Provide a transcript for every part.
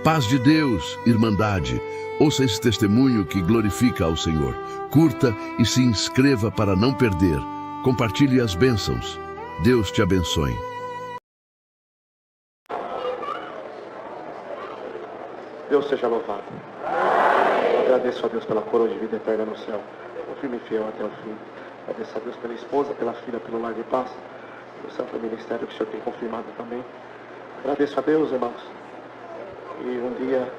Paz de Deus, irmandade. Ouça esse testemunho que glorifica ao Senhor. Curta e se inscreva para não perder. Compartilhe as bênçãos. Deus te abençoe. Deus seja louvado. Eu agradeço a Deus pela coroa de vida eterna no céu. Eu firme e fiel até o fim. Agradeço a Deus pela esposa, pela filha, pelo lar de paz. Pelo santo ministério que o Senhor tem confirmado também. Agradeço a Deus, irmãos. E um dia,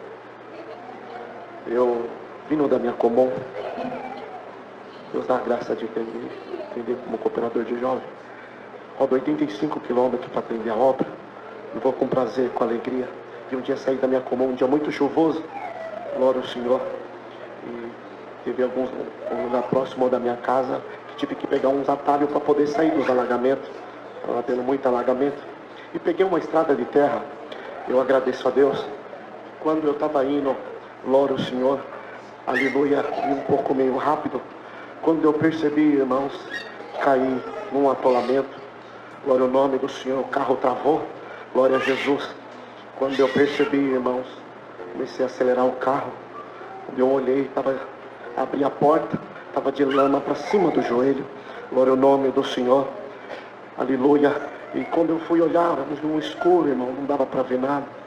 eu vindo da minha comum, Deus dá a graça de atender como cooperador de jovem. Rodo 85 quilômetros para atender a obra. E vou com prazer, com alegria. E um dia saí da minha comum, um dia muito chuvoso. Glória ao Senhor. E teve um lugar próximo da minha casa que tive que pegar uns atalhos para poder sair dos alagamentos. Estava tendo muito alagamento. E peguei uma estrada de terra. Eu agradeço a Deus. Quando eu estava indo, glória ao Senhor, aleluia, e um pouco meio rápido. Quando eu percebi, irmãos, caí num atolamento. Glória ao nome do Senhor, o carro travou. Glória a Jesus. Quando eu percebi, irmãos, comecei a acelerar o carro. Quando eu olhei, abri a porta, estava de lama para cima do joelho. Glória ao nome do Senhor. Aleluia. E quando eu fui olhar, no escuro, irmão, não dava para ver nada.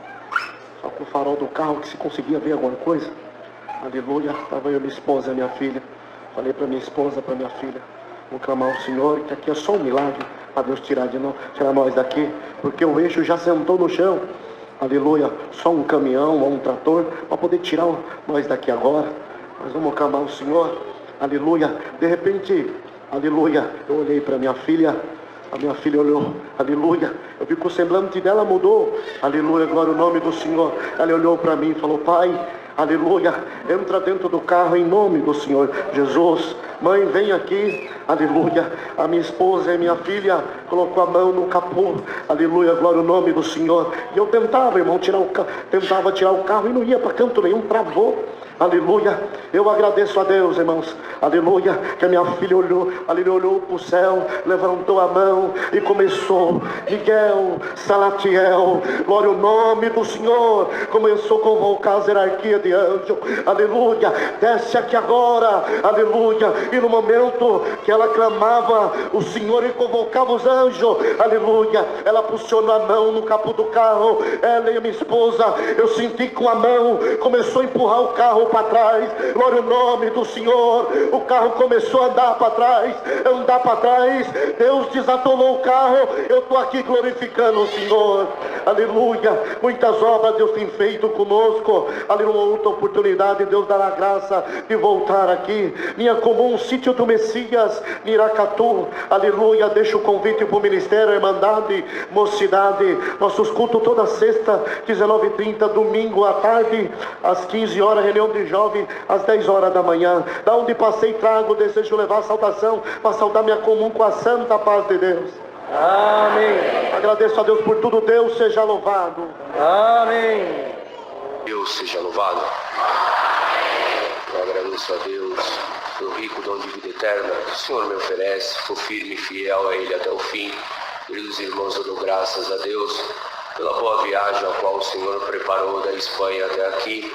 Só com o farol do carro que se conseguia ver alguma coisa. Aleluia. Estava eu, minha esposa e minha filha. Falei para minha esposa, para minha filha, vou clamar ao Senhor, que aqui é só um milagre para Deus tirar nós daqui. Porque o eixo já sentou no chão. Aleluia. Só um caminhão ou um trator para poder tirar nós daqui agora. Nós vamos clamar ao Senhor. Aleluia. De repente, aleluia, eu olhei para minha filha. A minha filha olhou, aleluia, eu vi que o semblante dela mudou, aleluia, glória ao nome do Senhor. Ela olhou para mim e falou, pai, aleluia, entra dentro do carro em nome do Senhor Jesus. Mãe, vem aqui, aleluia. A minha esposa e minha filha colocou a mão no capô, aleluia, glória ao nome do Senhor. E eu tentava, irmão, tentava tirar o carro e não ia para canto nenhum, travou. Aleluia, eu agradeço a Deus, irmãos, aleluia, que a minha filha olhou, aleluia, olhou para o céu, levantou a mão e começou, Miguel, Salatiel, glória ao nome do Senhor, começou a convocar as hierarquias de anjo, aleluia, desce aqui agora, aleluia, e no momento que ela clamava, o Senhor e convocava os anjos, aleluia, ela posicionou a mão no capô do carro, ela e a minha esposa, eu senti com a mão, começou a empurrar o carro para trás, glória ao nome do Senhor, o carro começou a andar para trás, Deus desatolou o carro, eu estou aqui glorificando o Senhor, aleluia, muitas obras Deus tem feito conosco, aleluia, outra oportunidade, Deus dará graça de voltar aqui, minha comum, sítio do Messias, Miracatu, aleluia, deixa o convite para o ministério, Irmandade, Mocidade, nossos cultos toda sexta, 19h30, domingo à tarde, às 15 horas, reunião de jovem às 10 horas da manhã. Da onde passei trago, desejo levar a saudação para saudar minha comum com a santa paz de Deus. Amém. Agradeço a Deus por tudo. Deus seja louvado. Amém. Deus seja louvado. Eu agradeço a Deus pelo rico dom de vida eterna que o Senhor me oferece. Sou firme e fiel a Ele até o fim. Queridos irmãos, eu dou graças a Deus pela boa viagem a qual o Senhor preparou da Espanha até aqui.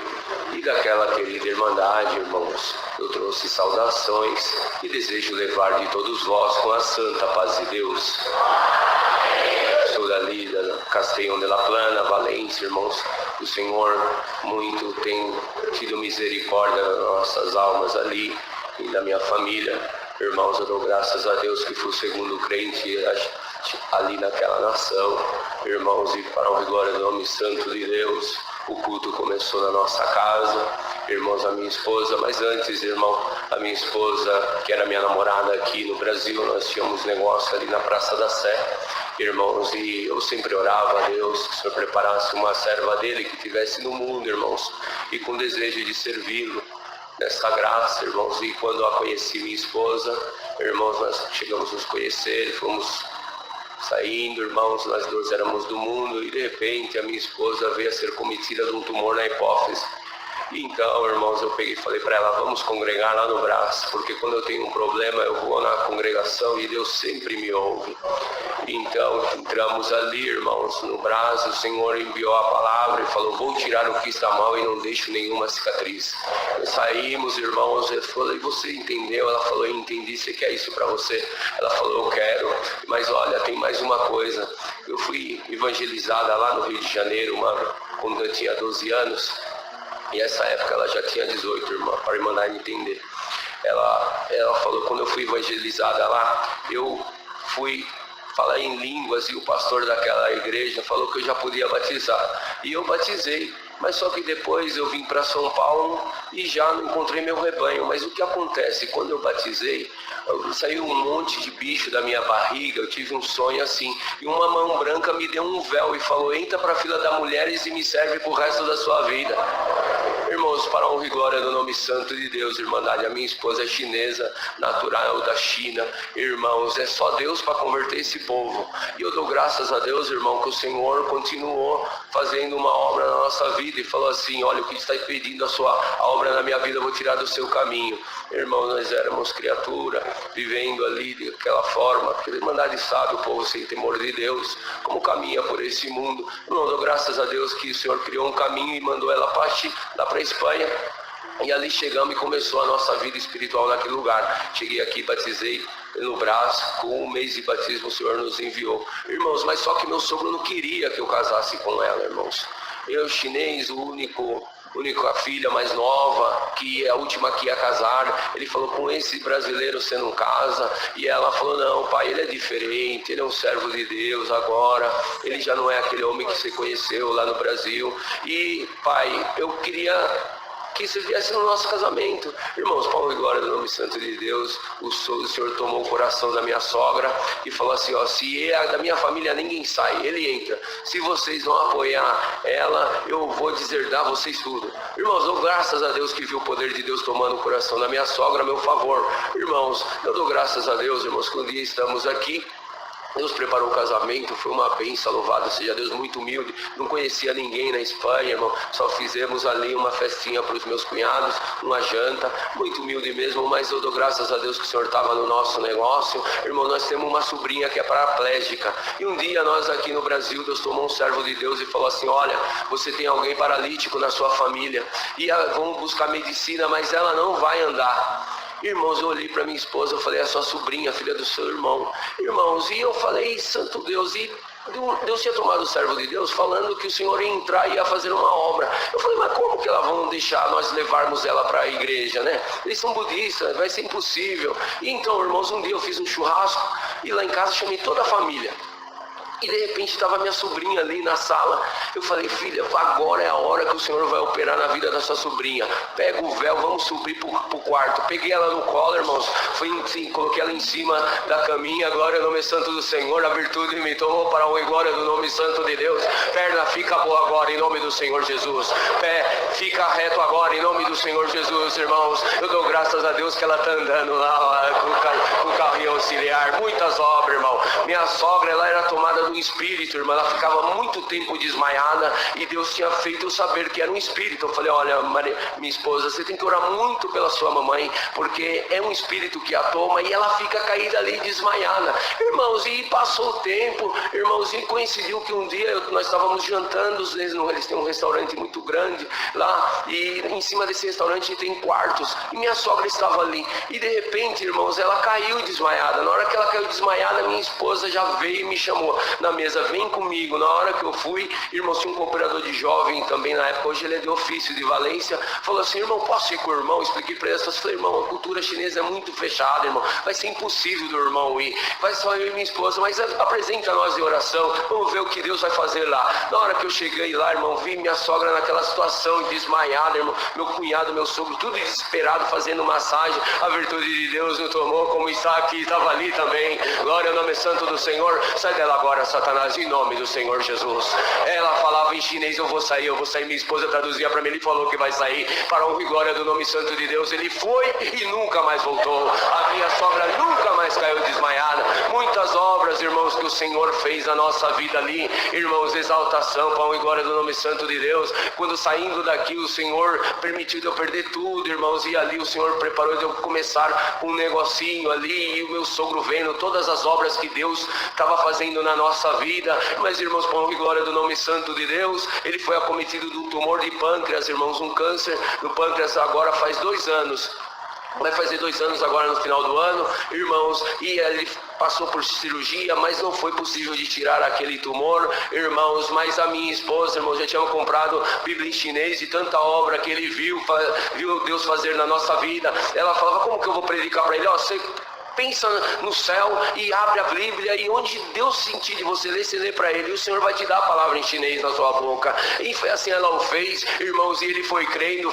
E daquela querida irmandade, irmãos, eu trouxe saudações e desejo levar de todos vós com a santa paz de Deus. Sou dali da Castellón de la Plana, Valência, irmãos. O Senhor muito tem tido misericórdia das nossas almas ali e da minha família. Irmãos, eu dou graças a Deus que fui o segundo crente ali naquela nação. Irmãos, e para a honra e glória do nome santo de Deus, o culto começou na nossa casa, irmãos, a minha esposa, mas antes, irmão, a minha esposa, que era minha namorada aqui no Brasil, nós tínhamos negócio ali na Praça da Sé, irmãos, e eu sempre orava a Deus que o Senhor preparasse uma serva dele que estivesse no mundo, irmãos, e com desejo de servi-lo nessa graça, irmãos, e quando eu conheci minha esposa, irmãos, nós chegamos a nos conhecer, fomos saindo, irmãos, nós dois éramos do mundo e de repente a minha esposa veio a ser cometida de um tumor na hipófise. Então, irmãos, eu peguei e falei para ela, vamos congregar lá no Brás, porque quando eu tenho um problema eu vou na congregação e Deus sempre me ouve. Então, entramos ali, irmãos, no Brás, o Senhor enviou a palavra e falou, vou tirar o que está mal e não deixo nenhuma cicatriz. Saímos, irmãos, eu falei, você entendeu? Ela falou, eu entendi, você quer isso para você? Ela falou, eu quero, mas olha, tem mais uma coisa. Eu fui evangelizada lá no Rio de Janeiro, quando eu tinha 12 anos, e essa época ela já tinha 18, irmã, para a irmã entender. Ela falou, quando eu fui evangelizada lá, eu fui falar em línguas e o pastor daquela igreja falou que eu já podia batizar. E eu batizei, mas só que depois eu vim para São Paulo e já não encontrei meu rebanho. Mas o que acontece? Quando eu batizei, saiu um monte de bicho da minha barriga, eu tive um sonho assim, e uma mão branca me deu um véu e falou, entra para a fila das mulheres e me serve para o resto da sua vida. Irmãos, para a honra e glória do nome santo de Deus, irmandade, a minha esposa é chinesa, natural da China. Irmãos, é só Deus para converter esse povo. E eu dou graças a Deus, irmão, que o Senhor continuou fazendo uma obra na nossa vida e falou assim, olha, o que está impedindo a obra na minha vida, eu vou tirar do seu caminho. Irmão, nós éramos criatura, vivendo ali daquela forma, porque a irmandade sabe, o povo sem temor de Deus, como caminha por esse mundo. Irmão, dou graças a Deus que o Senhor criou um caminho e mandou ela partir lá para a Espanha. E ali chegamos e começou a nossa vida espiritual naquele lugar. Cheguei aqui, batizei no Brás, com um mês de batismo o Senhor nos enviou. Irmãos, mas só que meu sogro não queria que eu casasse com ela, irmãos. Eu, chinês, o única filha mais nova, que é a última que ia casar, ele falou, com esse brasileiro você não casa? E ela falou, não, pai, ele é diferente, ele é um servo de Deus agora, ele já não é aquele homem que você conheceu lá no Brasil. E, pai, eu queria que você viesse no nosso casamento. Irmãos, Paulo e glória do nome santo de Deus, o Senhor tomou o coração da minha sogra e falou assim, ó, se é da minha família ninguém sai, ele entra. Se vocês não apoiar ela, eu vou deserdar vocês tudo. Irmãos, eu graças a Deus que vi o poder de Deus tomando o coração da minha sogra a meu favor. Irmãos, eu dou graças a Deus, irmãos, que um dia estamos aqui. Deus preparou o casamento, foi uma bênção, louvado seja Deus, muito humilde, não conhecia ninguém na Espanha, irmão, só fizemos ali uma festinha para os meus cunhados, uma janta, muito humilde mesmo, mas eu dou graças a Deus que o Senhor estava no nosso negócio. Irmão, nós temos uma sobrinha que é paraplégica, e um dia nós aqui no Brasil, Deus tomou um servo de Deus e falou assim, olha, você tem alguém paralítico na sua família, e vamos buscar medicina, mas ela não vai andar. Irmãos, eu olhei para minha esposa, eu falei, é sua sobrinha, filha do seu irmão. Irmãos, e eu falei, santo Deus, e Deus tinha tomado o servo de Deus falando que o Senhor ia entrar e ia fazer uma obra. Eu falei, mas como que elas vão deixar nós levarmos ela para a igreja, né? Eles são budistas, vai ser impossível. E então, irmãos, um dia eu fiz um churrasco e lá em casa chamei toda a família. E de repente estava minha sobrinha ali na sala. Eu falei, filha, agora é a hora que o Senhor vai operar na vida da sua sobrinha. Pega o véu, vamos subir pro quarto. Peguei ela no colo, irmãos. Coloquei ela em cima da caminha. Glória ao nome santo do Senhor. A virtude me tomou para a glória do nome santo de Deus. Perna fica boa agora em nome do Senhor Jesus. Pé fica reto agora em nome do Senhor Jesus, irmãos. Eu dou graças a Deus que ela está andando lá com o carrinho auxiliar. Muitas obras, irmão. Minha sogra, ela era tomada do espírito, irmã, ela ficava muito tempo desmaiada e Deus tinha feito eu saber que era um espírito. Eu falei, olha, minha esposa, você tem que orar muito pela sua mamãe, porque é um espírito que a toma e ela fica caída ali desmaiada. Irmãos, e passou o tempo, irmãos, e coincidiu que um dia nós estávamos jantando, eles têm um restaurante muito grande lá, e em cima desse restaurante tem quartos, e minha sogra estava ali, e de repente, irmãos, ela caiu desmaiada. Na hora que ela caiu desmaiada, minha esposa já veio e me chamou na mesa, vem comigo. Na hora que eu fui, irmãos, tinha um cooperador de jovem também na época, hoje ele é de ofício de Valência, falou assim, irmão, posso ir com o irmão? Expliquei para ele, falei, irmão, a cultura chinesa é muito fechada, irmão, vai ser impossível do irmão ir, vai só eu e minha esposa, mas apresenta nós em oração, vamos ver o que Deus vai fazer lá. Na hora que eu cheguei lá, irmão, vi minha sogra naquela situação, desmaiada, irmão, meu cunhado, meu sogro, tudo desesperado, fazendo massagem. A virtude de Deus o tomou, como está aqui, estava ali também. Glória ao nome santo do Senhor. Sai dela agora, Satanás, em nome do Senhor Jesus. Ela falava em chinês, eu vou sair. Minha esposa traduzia para mim, ele falou que vai sair. Para a honra e glória do nome santo de Deus, ele foi e nunca mais voltou. A minha sogra nunca mais caiu desmaiada. Muitas obras, irmãos, que o Senhor fez na nossa vida ali. Irmãos, exaltação para a honra e glória do nome santo de Deus. Quando saindo daqui, o Senhor permitiu eu perder tudo, irmãos, e ali o Senhor preparou de eu começar um negocinho ali, e o meu sogro vendo todas as obras que Deus estava fazendo na nossa vida. Mas, irmãos, para a honra e glória do nome santo de Deus, ele foi acometido de um tumor de pâncreas, irmãos, um câncer no pâncreas agora faz 2 anos. Vai fazer 2 anos agora no final do ano, irmãos, e ele passou por cirurgia, mas não foi possível de tirar aquele tumor, irmãos. Mas a minha esposa, irmãos, já tinha comprado Bíblia em chinês e tanta obra que ele viu Deus fazer na nossa vida. Ela falava, como que eu vou predicar para ele? Ó, você pensa no céu e abre a Bíblia, e onde Deus sentir de você ler, você lê para ele, e o Senhor vai te dar a palavra em chinês na sua boca. E foi assim, ela o fez, irmãos, e ele foi crendo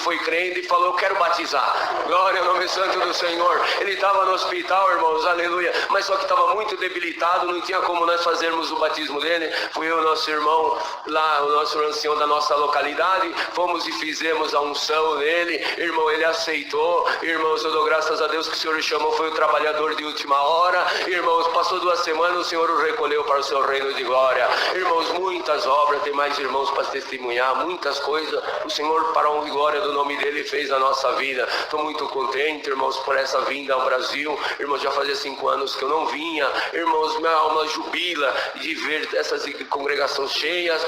e falou, eu quero batizar. Glória ao nome santo do Senhor. Ele estava no hospital, irmãos, aleluia, mas só que estava muito debilitado, não tinha como nós fazermos o batismo dele. Fui eu, nosso irmão lá, o nosso ancião da nossa localidade, fomos e fizemos a unção dele, irmão, ele aceitou. Irmãos, eu dou graças a Deus que o Senhor chamou, foi o trabalhador de última hora. Irmãos, passou 2 semanas, o Senhor o recolheu para o seu reino de glória. Irmãos, muitas obras, tem mais irmãos para testemunhar, muitas coisas o Senhor, para a honra e glória do nome dele, fez na nossa vida. Estou muito contente, irmãos, por essa vinda ao Brasil. Irmãos, já fazia 5 anos que eu não vinha. Irmãos, minha alma jubila de ver essas congregações cheias,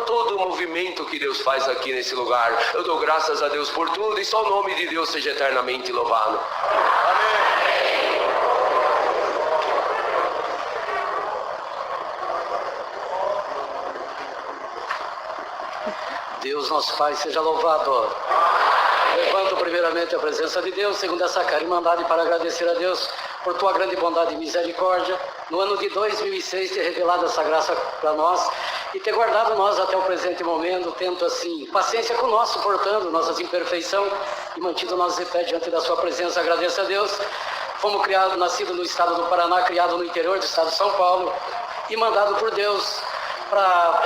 todo o movimento que Deus faz aqui nesse lugar. Eu dou graças a Deus por tudo, e só o nome de Deus seja eternamente louvado. Amém. Deus nosso Pai seja louvado. Levanto primeiramente a presença de Deus, segundo essa cara irmandade, para agradecer a Deus por tua grande bondade e misericórdia, no ano de 2006 ter revelado essa graça para nós e ter guardado nós até o presente momento, tendo assim paciência com nós, suportando nossas imperfeições e mantido nós de pé diante da sua presença. Agradeço a Deus. Fomos nascidos no estado do Paraná, criado no interior do estado de São Paulo e mandado por Deus para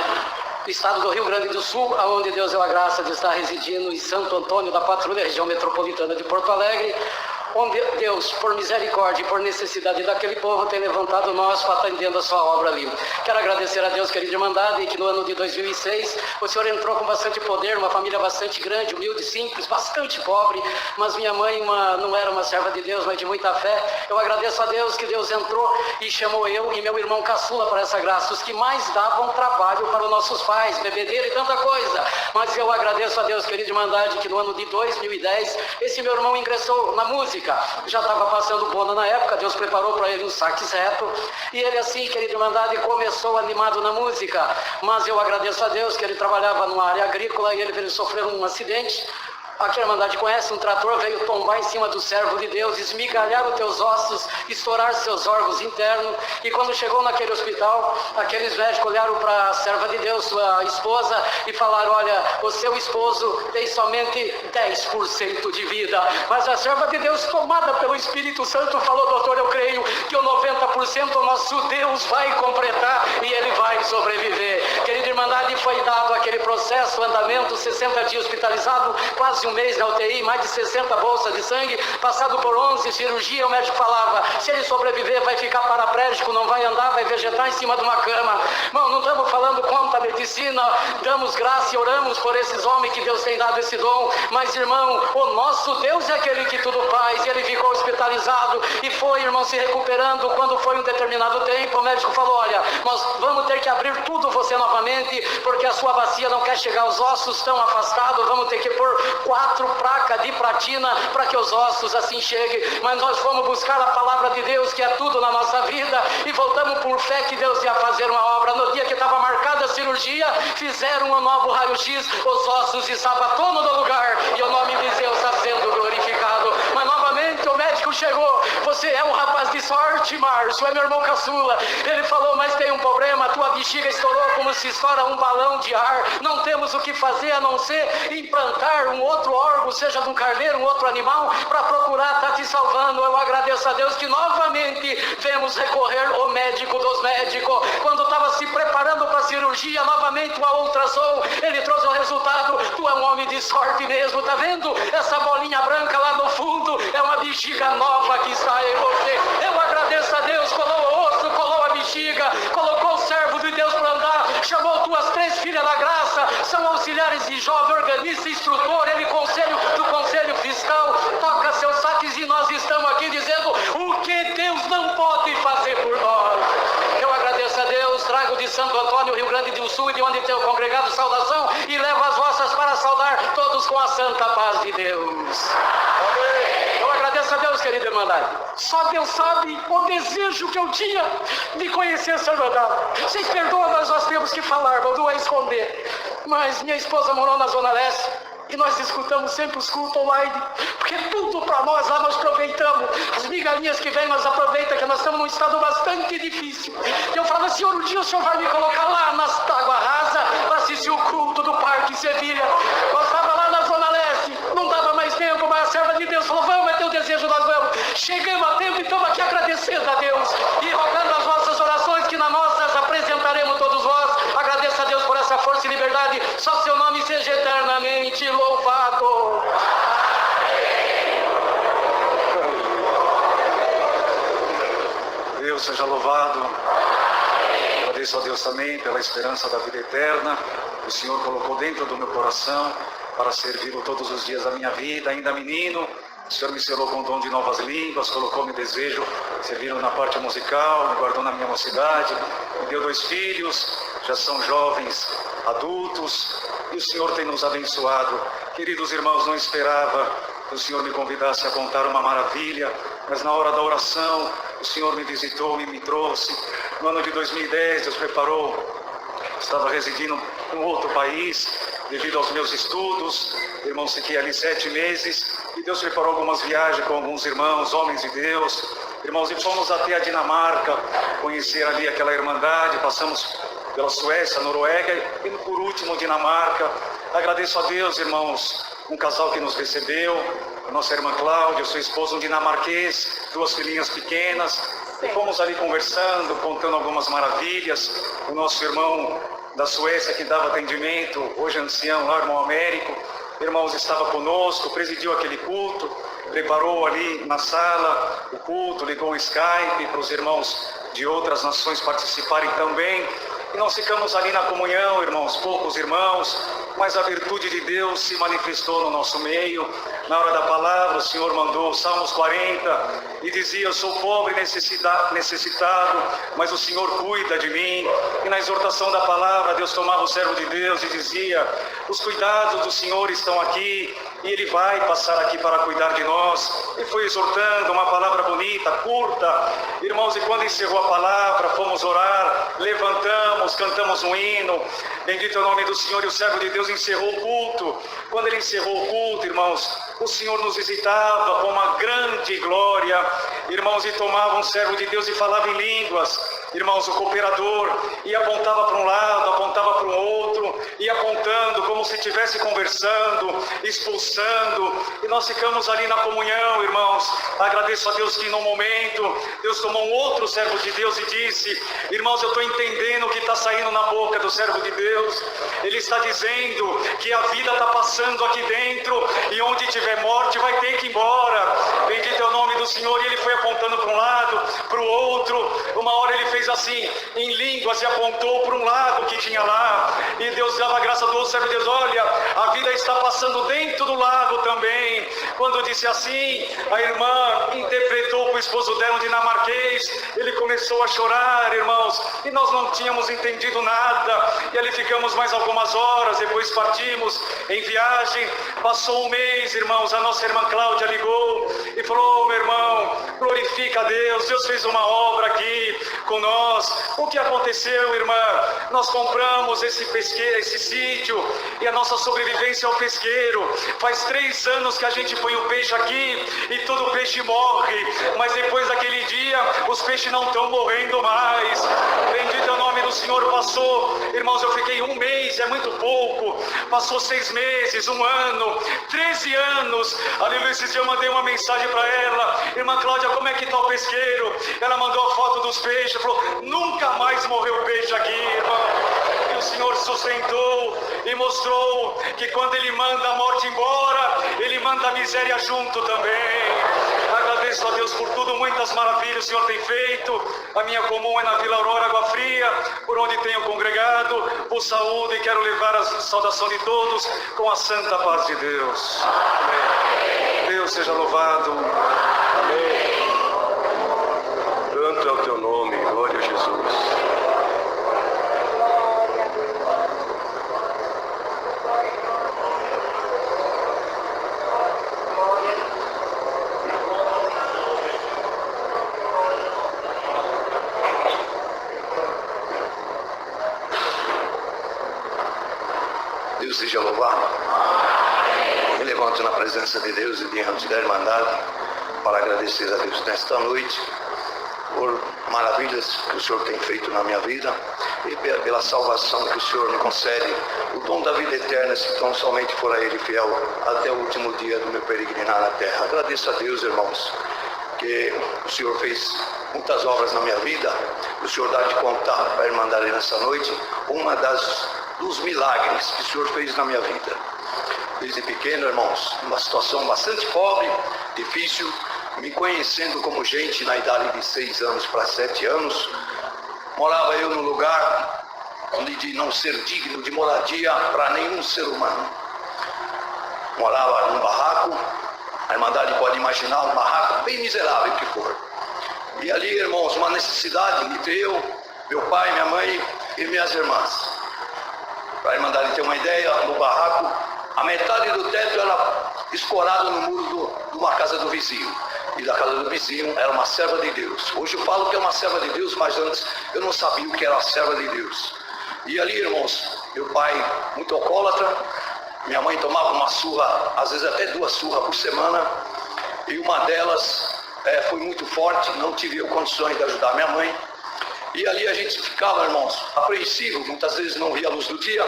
o estado do Rio Grande do Sul, onde Deus deu a graça de estar residindo em Santo Antônio da Patrulha, região metropolitana de Porto Alegre, onde Deus, por misericórdia e por necessidade daquele povo, tem levantado nós para atendendo a sua obra ali. Quero agradecer a Deus, querida irmandade, que no ano de 2006 o Senhor entrou com bastante poder, uma família bastante grande, humilde, simples, bastante pobre, mas minha mãe não era uma serva de Deus, mas de muita fé. Eu agradeço a Deus que Deus entrou e chamou eu e meu irmão caçula para essa graça, os que mais davam trabalho para os nossos pais, bebedeira e tanta coisa. Mas eu agradeço a Deus, querida irmandade, que no ano de 2010 esse meu irmão ingressou na música. Já estava passando bona na época, Deus preparou para ele um sax reto, e ele assim, querida irmandade, começou animado na música. Mas eu agradeço a Deus que ele trabalhava numa área agrícola e ele veio sofrer um acidente. Aqui a irmandade conhece, um trator veio tombar em cima do servo de Deus, esmigalhar os teus ossos, estourar seus órgãos internos. E quando chegou naquele hospital, aqueles médicos olharam para a serva de Deus, sua esposa, e falaram, olha, o seu esposo tem somente 10% de vida. Mas a serva de Deus, tomada pelo Espírito Santo, falou, doutor, eu creio que o 90% o nosso Deus vai completar e ele vai sobreviver. Querida irmandade, foi dado aquele processo, andamento, 60 dias hospitalizado, quase um mês na UTI, mais de 60 bolsas de sangue, passado por 11 cirurgias. O médico falava, se ele sobreviver vai ficar paraplégico, não vai andar, vai vegetar em cima de uma cama. Irmão, não estamos falando contra a medicina, damos graça e oramos por esses homens que Deus tem dado esse dom, mas irmão, o nosso Deus é aquele que tudo faz. Ele ficou hospitalizado e foi, irmão, se recuperando. Quando foi um determinado tempo, o médico falou, olha, nós vamos ter que abrir tudo você novamente, porque a sua bacia não quer chegar aos ossos, tão afastados, vamos ter que pôr 4 placas de platina para que os ossos assim cheguem. Mas nós fomos buscar a palavra de Deus, que é tudo na nossa vida, e voltamos por fé que Deus ia fazer uma obra. No dia que estava marcada a cirurgia, fizeram um novo raio-x, os ossos estavam todos no lugar, e o nome de Deus está sendo glorificado. Mas novamente o médico médico chegou. Você é um rapaz de sorte, Márcio, é meu irmão caçula. Ele falou, mas tem um problema, a tua bexiga estourou como se estoura um balão de ar. Não temos o que fazer a não ser implantar um outro órgão, seja de um carneiro, um outro animal, para procurar estar te salvando. Eu agradeço a Deus que novamente vemos recorrer ao médico dos médicos. Quando estava se preparando para a cirurgia, novamente o ultrassom, ele trouxe o resultado. Tu é um homem de sorte mesmo, tá vendo? Essa bolinha branca lá no fundo é uma bexiga nova que está em você. Eu agradeço a Deus, colou o osso, colou a bexiga, colocou o servo de Deus para andar, chamou tuas 3 filhas da graça, são auxiliares de jovem, organista, instrutor, ele conselho do conselho fiscal, toca seus saques e nós estamos aqui dizendo o que Deus não pode fazer por nós. Eu agradeço a Deus, trago de Santo Antônio, Rio Grande do Sul, de onde tenho congregado, saudação, e levo as vossas para saudar todos com a santa paz de Deus. Eu agradeço a Deus, querida irmandade. Só Deus sabe o desejo que eu tinha de conhecer essa irmandade. Vocês perdoam, mas nós temos que falar, não é esconder. Mas minha esposa morou na Zona Leste e nós escutamos sempre os cultos online, porque tudo para nós lá nós aproveitamos. As migalhinhas que vêm nós aproveitamos, que nós estamos num estado bastante difícil. E eu falava, Senhor, um dia o Senhor vai me colocar lá nas Tágua Rasa para assistir o culto do Parque Sevilha. Nós estávamos lá na Zona Leste, não dava mais tempo, mas a serva de Deus falou, vamos, é teu desejo, nós vamos. Chegamos a tempo e estamos aqui agradecendo a Deus e rogando as vossas orações, que nas nossas apresentaremos todos vós. Agradeço a Deus por essa força e liberdade, só seu nome seja eternamente louvado. Deus seja louvado. Agradeço a Deus também pela esperança da vida eterna. O Senhor colocou dentro do meu coração para servi-lo todos os dias da minha vida, ainda menino. O Senhor me selou com o dom de novas línguas, colocou-me desejo, servindo na parte musical, me guardou na minha mocidade, me deu 2 filhos, já são jovens, adultos, e o Senhor tem nos abençoado. Queridos irmãos, não esperava que o Senhor me convidasse a contar uma maravilha, mas na hora da oração, o Senhor me visitou e me trouxe. No ano de 2010, Deus preparou, estava residindo em um outro país, devido aos meus estudos. Irmão, fiquei ali 7 meses, e Deus preparou algumas viagens com alguns irmãos, homens de Deus. Irmãos, e fomos até a Dinamarca, conhecer ali aquela irmandade, passamos pela Suécia, Noruega e por último Dinamarca. Agradeço a Deus, irmãos, um casal que nos recebeu, a nossa irmã Cláudia, sua esposa, um dinamarquês, 2 filhinhas pequenas, e fomos ali conversando, contando algumas maravilhas. O nosso irmão da Suécia que dava atendimento, hoje ancião lá, irmão Américo, irmãos, estava conosco, presidiu aquele culto, preparou ali na sala o culto, ligou o Skype para os irmãos de outras nações participarem também. E nós ficamos ali na comunhão, irmãos, poucos irmãos, mas a virtude de Deus se manifestou no nosso meio. Na hora da palavra, o Senhor mandou Salmos 40 e dizia, eu sou pobre e necessitado, mas o Senhor cuida de mim. E na exortação da palavra, Deus tomava o servo de Deus e dizia, os cuidados do Senhor estão aqui, e Ele vai passar aqui para cuidar de nós. E foi exortando, uma palavra bonita, curta. Irmãos, e quando encerrou a palavra, fomos orar, levantamos, cantamos um hino, bendito é o nome do Senhor, e o servo de Deus encerrou o culto. Quando ele encerrou o culto, irmãos, o Senhor nos visitava com uma grande glória, irmãos, e tomava um servo de Deus e falava em línguas. Irmãos, o cooperador, e apontava para um lado, apontava para o outro, e apontando como se estivesse conversando, expulsando, e nós ficamos ali na comunhão, irmãos. Agradeço a Deus que no momento, Deus tomou um outro servo de Deus e disse, irmãos, eu estou entendendo o que está saindo na boca do servo de Deus. Ele está dizendo que a vida está passando aqui dentro, e onde tiver morte vai ter que ir embora. Bendito é o nome do Senhor. E ele foi apontando para um lado, para o outro. Uma hora ele fez assim, em línguas, e apontou para um lago que tinha lá, e Deus dava a graça do outro servo de Deus, olha, a vida está passando dentro do lago também. Quando disse assim, a irmã interpretou para o esposo dela, um dinamarquês, ele começou a chorar, irmãos, e nós não tínhamos entendido nada, e ali ficamos mais algumas horas, depois partimos em viagem. Passou um mês, irmãos, a nossa irmã Cláudia ligou e falou, meu irmão, glorifica a Deus, Deus fez uma obra aqui conosco. nós. O que aconteceu, irmã? Nós compramos esse sítio e a nossa sobrevivência é o pesqueiro. Faz 3 anos que a gente põe o peixe aqui e todo o peixe morre, mas depois daquele dia os peixes não estão morrendo mais. Bendito é o nome do Senhor. Passou, irmãos, eu fiquei 1 mês, é muito pouco. Passou 6 meses, 1 ano, 13 anos. Aleluia. Esses dias eu mandei uma mensagem para ela: irmã Cláudia, como é que está o pesqueiro? Ela mandou a foto dos peixes, falou: nunca mais morreu peixe aqui, irmão. E o Senhor sustentou e mostrou que quando Ele manda a morte embora, Ele manda a miséria junto também. Agradeço a Deus por tudo, muitas maravilhas o Senhor tem feito. A minha comum é na Vila Aurora, Água Fria, por onde tenho congregado. Por saúde, e quero levar a saudação de todos com a santa paz de Deus. Amém. Deus seja louvado. Amém. Santo é o teu nome, glória a Jesus. Deus seja louvado. Me levanto na presença de Deus e diante da Irmandade para agradecer a Deus nesta noite por maravilhas que o Senhor tem feito na minha vida e pela salvação que o Senhor me concede, o dom da vida eterna, se tão somente for a Ele fiel até o último dia do meu peregrinar na terra. Agradeço a Deus, irmãos, que o Senhor fez muitas obras na minha vida. O Senhor dá de contar para a Irmandade nessa noite dos milagres que o Senhor fez na minha vida. Desde pequeno, irmãos, numa situação bastante pobre, difícil, me conhecendo como gente na idade de 6 anos para 7 anos, morava eu num lugar onde de não ser digno de moradia para nenhum ser humano. Morava num barraco, a Irmandade pode imaginar um barraco bem miserável que for. E ali, irmãos, uma necessidade entre eu, meu pai, minha mãe e minhas irmãs. Para a Irmandade ter uma ideia, no barraco, a metade do teto era escorado no muro de uma casa do vizinho. E da casa do vizinho era uma serva de Deus. Hoje eu falo que é uma serva de Deus, mas antes eu não sabia o que era a serva de Deus. E ali, irmãos, meu pai muito alcoólatra, minha mãe tomava uma surra, às vezes até 2 surras por semana, e uma delas foi muito forte, não tive condições de ajudar minha mãe. E ali a gente ficava, irmãos, apreensivo, muitas vezes não via a luz do dia,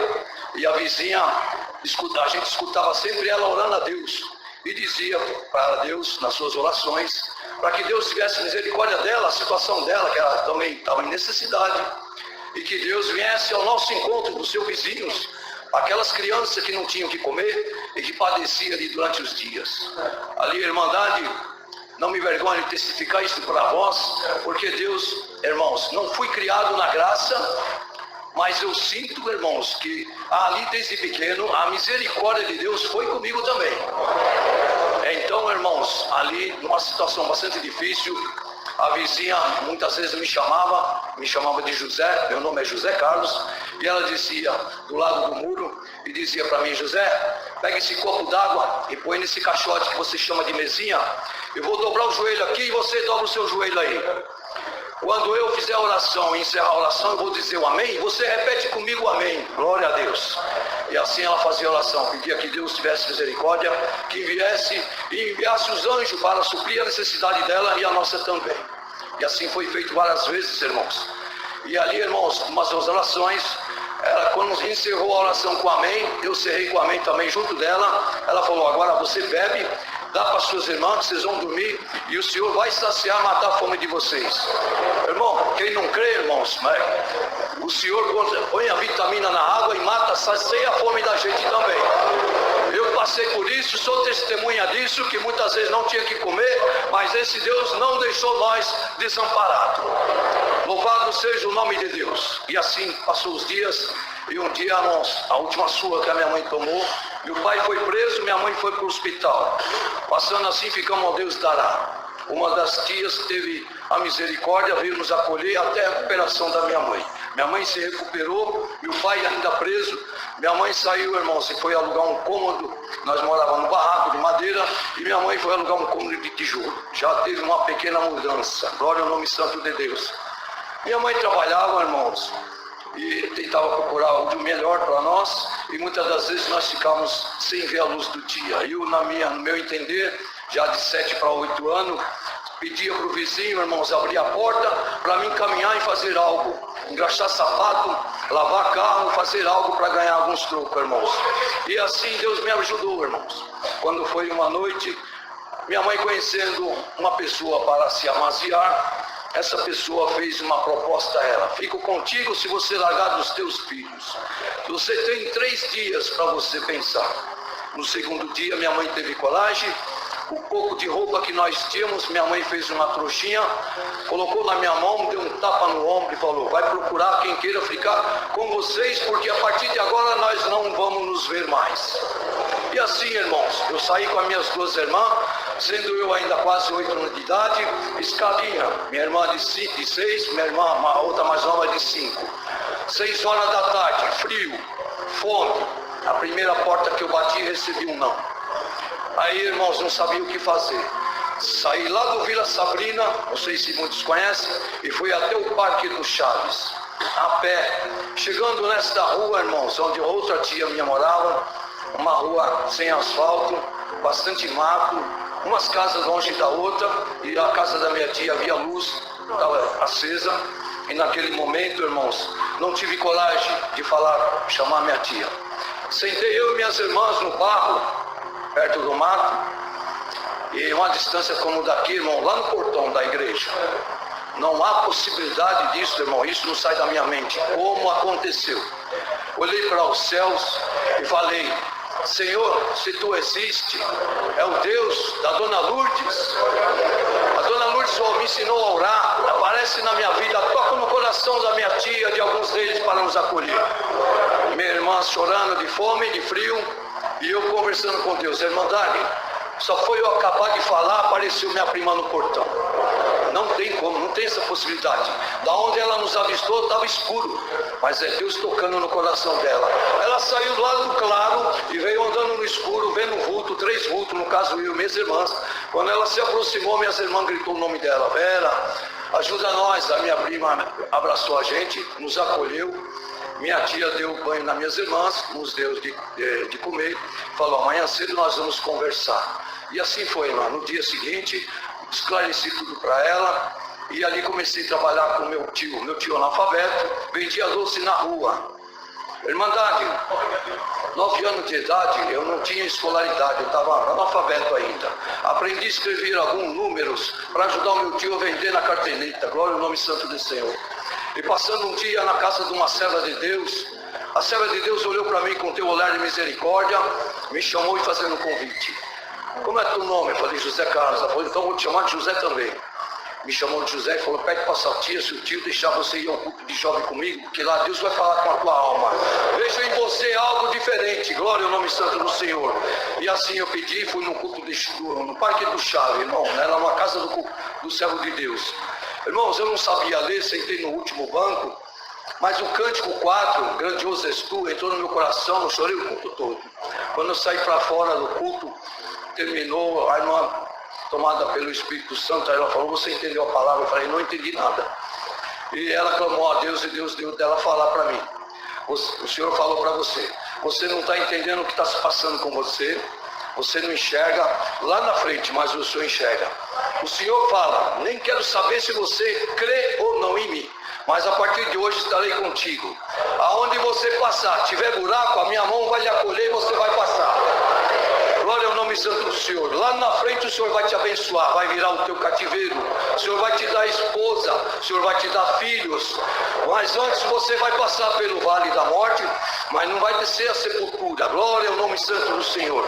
e a vizinha, a gente escutava sempre ela orando a Deus, e dizia para Deus, nas suas orações, para que Deus tivesse misericórdia dela, a situação dela, que ela também estava em necessidade, e que Deus viesse ao nosso encontro dos seus vizinhos, aquelas crianças que não tinham que comer e que padeciam ali durante os dias. Ali a Irmandade, não me vergonho de testificar isso para vós, porque Deus, irmãos, não fui criado na graça, mas eu sinto, irmãos, que ali desde pequeno a misericórdia de Deus foi comigo também. Então, irmãos, ali numa situação bastante difícil, a vizinha muitas vezes me chamava de José, meu nome é José Carlos, e ela dizia do lado do muro, e dizia para mim: José, pega esse copo d'água e põe nesse caixote que você chama de mesinha, eu vou dobrar o joelho aqui e você dobra o seu joelho aí. Quando eu fizer a oração e encerrar a oração, eu vou dizer o amém, você repete comigo o amém, glória a Deus. E assim ela fazia a oração, pedia que Deus tivesse misericórdia, que viesse e enviasse os anjos para suprir a necessidade dela e a nossa também. E assim foi feito várias vezes, irmãos. E ali, irmãos, umas orações, quando encerrou a oração com amém, eu cerrei com amém também junto dela. Ela falou: agora você bebe, dá para suas irmãs, que vocês vão dormir, e o Senhor vai saciar, matar a fome de vocês. Irmão, quem não crê, irmãos, o Senhor põe a vitamina na água e mata, sacia a fome da gente também. Eu passei por isso, sou testemunha disso, que muitas vezes não tinha que comer, mas esse Deus não deixou nós desamparados. Louvado seja o nome de Deus. E assim passou os dias, e um dia, irmãos, a última surra que a minha mãe tomou, meu pai foi preso, minha mãe foi para o hospital. Passando assim, ficamos ao Deus dará. Uma das tias teve a misericórdia, veio nos acolher até a recuperação da minha mãe. Minha mãe se recuperou, meu pai ainda preso. Minha mãe saiu, irmãos, e foi alugar um cômodo. Nós morávamos no barraco de madeira e minha mãe foi alugar um cômodo de tijolo. Já teve uma pequena mudança. Glória ao nome santo de Deus. Minha mãe trabalhava, irmãos, e tentava procurar algo melhor para nós, e muitas das vezes nós ficávamos sem ver a luz do dia. Eu, no meu entender, já de 7 para 8 anos, pedia para o vizinho, irmãos, abrir a porta para mim caminhar e fazer algo, engraxar sapato, lavar carro, fazer algo para ganhar alguns trocos, irmãos. E assim Deus me ajudou, irmãos. Quando foi uma noite, minha mãe conhecendo uma pessoa para se amaziar, essa pessoa fez uma proposta a ela: fico contigo se você largar dos teus filhos. Você tem 3 dias para você pensar. No segundo dia, minha mãe teve coragem. Um pouco de roupa que nós tínhamos, minha mãe fez uma trouxinha, colocou na minha mão, deu um tapa no ombro e falou: vai procurar quem queira ficar com vocês, porque a partir de agora nós não vamos nos ver mais. E assim, irmãos, eu saí com as minhas 2 irmãs, sendo eu ainda quase 8 anos de idade, escadinha, minha irmã de 6, minha irmã, uma outra mais nova, de 5. 6 horas da tarde, frio, fome. A primeira porta que eu bati, recebi um não. Aí, irmãos, não sabia o que fazer. Saí lá do Vila Sabrina, não sei se muitos conhecem, e fui até o Parque do Chaves, a pé. Chegando nesta rua, irmãos, onde outra tia minha morava, uma rua sem asfalto, bastante mato, umas casas longe da outra, e a casa da minha tia havia luz, estava acesa. E naquele momento, irmãos, não tive coragem de chamar minha tia. Sentei eu e minhas irmãs no barro, perto do mato, e uma distância como daqui, irmão, lá no portão da igreja. Não há possibilidade disso, irmão, isso não sai da minha mente. Como aconteceu? Olhei para os céus e falei: Senhor, se tu existe, é o Deus da Dona Lourdes. A Dona Lourdes me ensinou a orar, aparece na minha vida, toca no coração da minha tia, de alguns deles, para nos acolher. Minha irmã chorando de fome e de frio, e eu conversando com Deus. Irmã Dani, só foi eu acabar de falar, apareceu minha prima no portão. Não tem como, não tem essa possibilidade. Da onde ela nos avistou estava escuro, mas é Deus tocando no coração dela. Ela saiu lá do claro e veio andando no escuro, vendo um vulto, 3 vultos, no caso eu e minhas irmãs. Quando ela se aproximou, minhas irmãs gritou o nome dela: Vera, ajuda nós. A minha prima abraçou a gente, nos acolheu. Minha tia deu banho nas minhas irmãs, nos deu de comer, falou: amanhã cedo nós vamos conversar. E assim foi, irmã. No dia seguinte, esclareci tudo para ela, e ali comecei a trabalhar com meu tio analfabeto, vendia doce na rua. Irmandade, 9 anos de idade, eu não tinha escolaridade, eu estava analfabeto ainda. Aprendi a escrever alguns números para ajudar o meu tio a vender na cartoleta. Glória ao nome santo do Senhor. E passando um dia na casa de uma serva de Deus, a serva de Deus olhou para mim com teu olhar de misericórdia, me chamou e fazendo um convite. Como é teu nome? Eu falei: José Carlos. Ela falou: então vou te chamar de José também. Me chamou de José e falou: pede para a tia, se o tio deixar você ir ao culto de jovem comigo, porque lá Deus vai falar com a tua alma. Vejo em você algo diferente. Glória ao nome santo do Senhor. E assim eu pedi, fui no culto no Parque do Chaves, irmão, era uma casa do servo de Deus. Irmãos, eu não sabia ler, sentei no último banco, mas o cântico 4, grandioso és tu, entrou no meu coração, eu chorei o culto todo. Quando eu saí para fora do culto, terminou, a irmã, tomada pelo Espírito Santo, aí ela falou: você entendeu a palavra? Eu falei: não entendi nada. E ela clamou a Deus, e Deus deu dela falar para mim: o Senhor falou para você não está entendendo o que está se passando com você, você não enxerga lá na frente, mas o Senhor enxerga. O Senhor fala: nem quero saber se você crê ou não em mim, mas a partir de hoje estarei contigo. Aonde você passar, tiver buraco, a minha mão vai lhe acolher e você vai passar. Glória ao nome santo do Senhor. Lá na frente o Senhor vai te abençoar, vai virar o teu cativeiro. O Senhor vai te dar esposa, o Senhor vai te dar filhos. Mas antes você vai passar pelo vale da morte, mas não vai descer a sepultura. Glória ao nome santo do Senhor.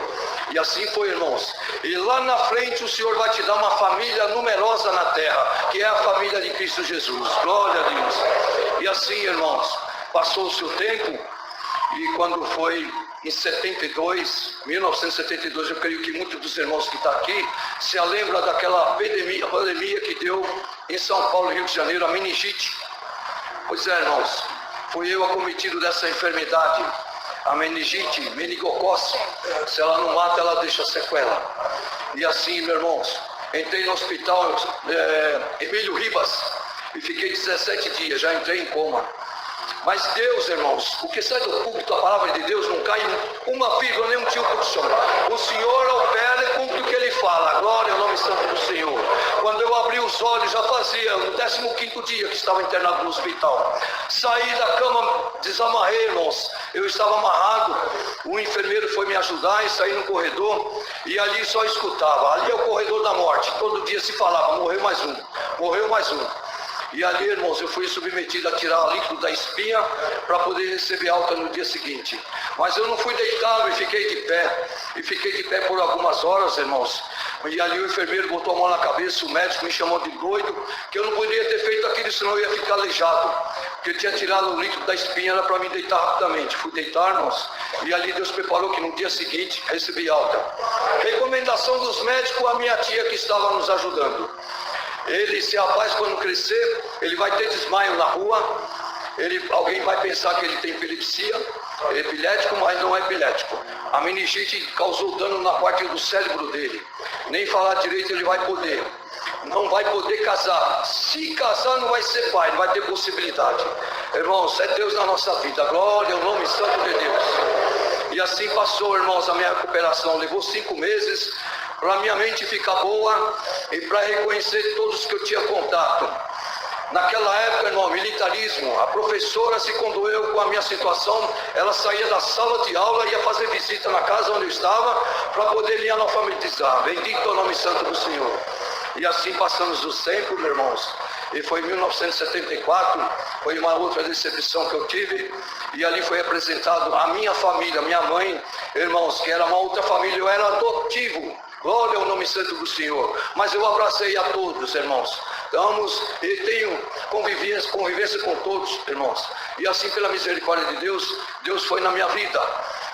E assim foi, irmãos. E lá na frente o Senhor vai te dar uma família numerosa na terra, que é a família de Cristo Jesus. Glória a Deus. E assim, irmãos, passou-se o tempo, e quando foi em 1972, eu creio que muitos dos irmãos que estão aqui se lembram daquela pandemia que deu em São Paulo, Rio de Janeiro, a meningite. Pois é, irmãos, fui eu acometido dessa enfermidade, a meningite, meningocose. Se ela não mata, ela deixa sequela. E assim, meus irmãos, entrei no hospital Emílio Ribas, e fiquei 17 dias, já entrei em coma. Mas Deus, irmãos, o que sai do púlpito, a palavra de Deus não cai uma vírgula, nem um tio por som. O Senhor opera e cumpre o que Ele fala. Glória ao nome santo do Senhor. Quando eu abri os olhos, já fazia no 15º dia que estava internado no hospital. Saí da cama, desamarrei, irmãos. Eu estava amarrado, o enfermeiro foi me ajudar e saí no corredor e ali só escutava. Ali é o corredor da morte. Todo dia se falava, morreu mais um, morreu mais um. E ali, irmãos, eu fui submetido a tirar líquido da espinha para poder receber alta no dia seguinte. Mas eu não fui deitado e fiquei de pé. E fiquei de pé por algumas horas, irmãos. E ali o enfermeiro botou a mão na cabeça, o médico me chamou de doido, que eu não poderia ter feito aquilo, senão eu ia ficar aleijado. Porque eu tinha tirado o líquido da espinha, era para me deitar rapidamente. Fui deitar, irmãos, e ali Deus preparou que no dia seguinte recebi alta. Recomendação dos médicos, a minha tia que estava nos ajudando. Esse rapaz, quando crescer, ele vai ter desmaio na rua, alguém vai pensar que ele tem epilepsia, ele é epilético, mas não é epilético. A meningite causou dano na parte do cérebro dele. Nem falar direito ele vai poder. Não vai poder casar. Se casar não vai ser pai, não vai ter possibilidade. Irmãos, é Deus na nossa vida. Glória ao nome santo de Deus. E assim passou, irmãos, a minha recuperação. Levou 5 meses para minha mente ficar boa e para reconhecer todos que eu tinha contato. Naquela época, irmão, militarismo, a professora se condoeu com a minha situação, ela saía da sala de aula e ia fazer visita na casa onde eu estava para poder me alfabetizar. Bendito é o nome santo do Senhor. E assim passamos os tempos, meus irmãos. E foi em 1974, foi uma outra decepção que eu tive, e ali foi apresentado a minha família, minha mãe, irmãos, que era uma outra família, eu era adotivo. Glória ao nome santo do Senhor. Mas eu abracei a todos, irmãos. Estamos e tenho convivência com todos, irmãos. E assim, pela misericórdia de Deus, Deus foi na minha vida.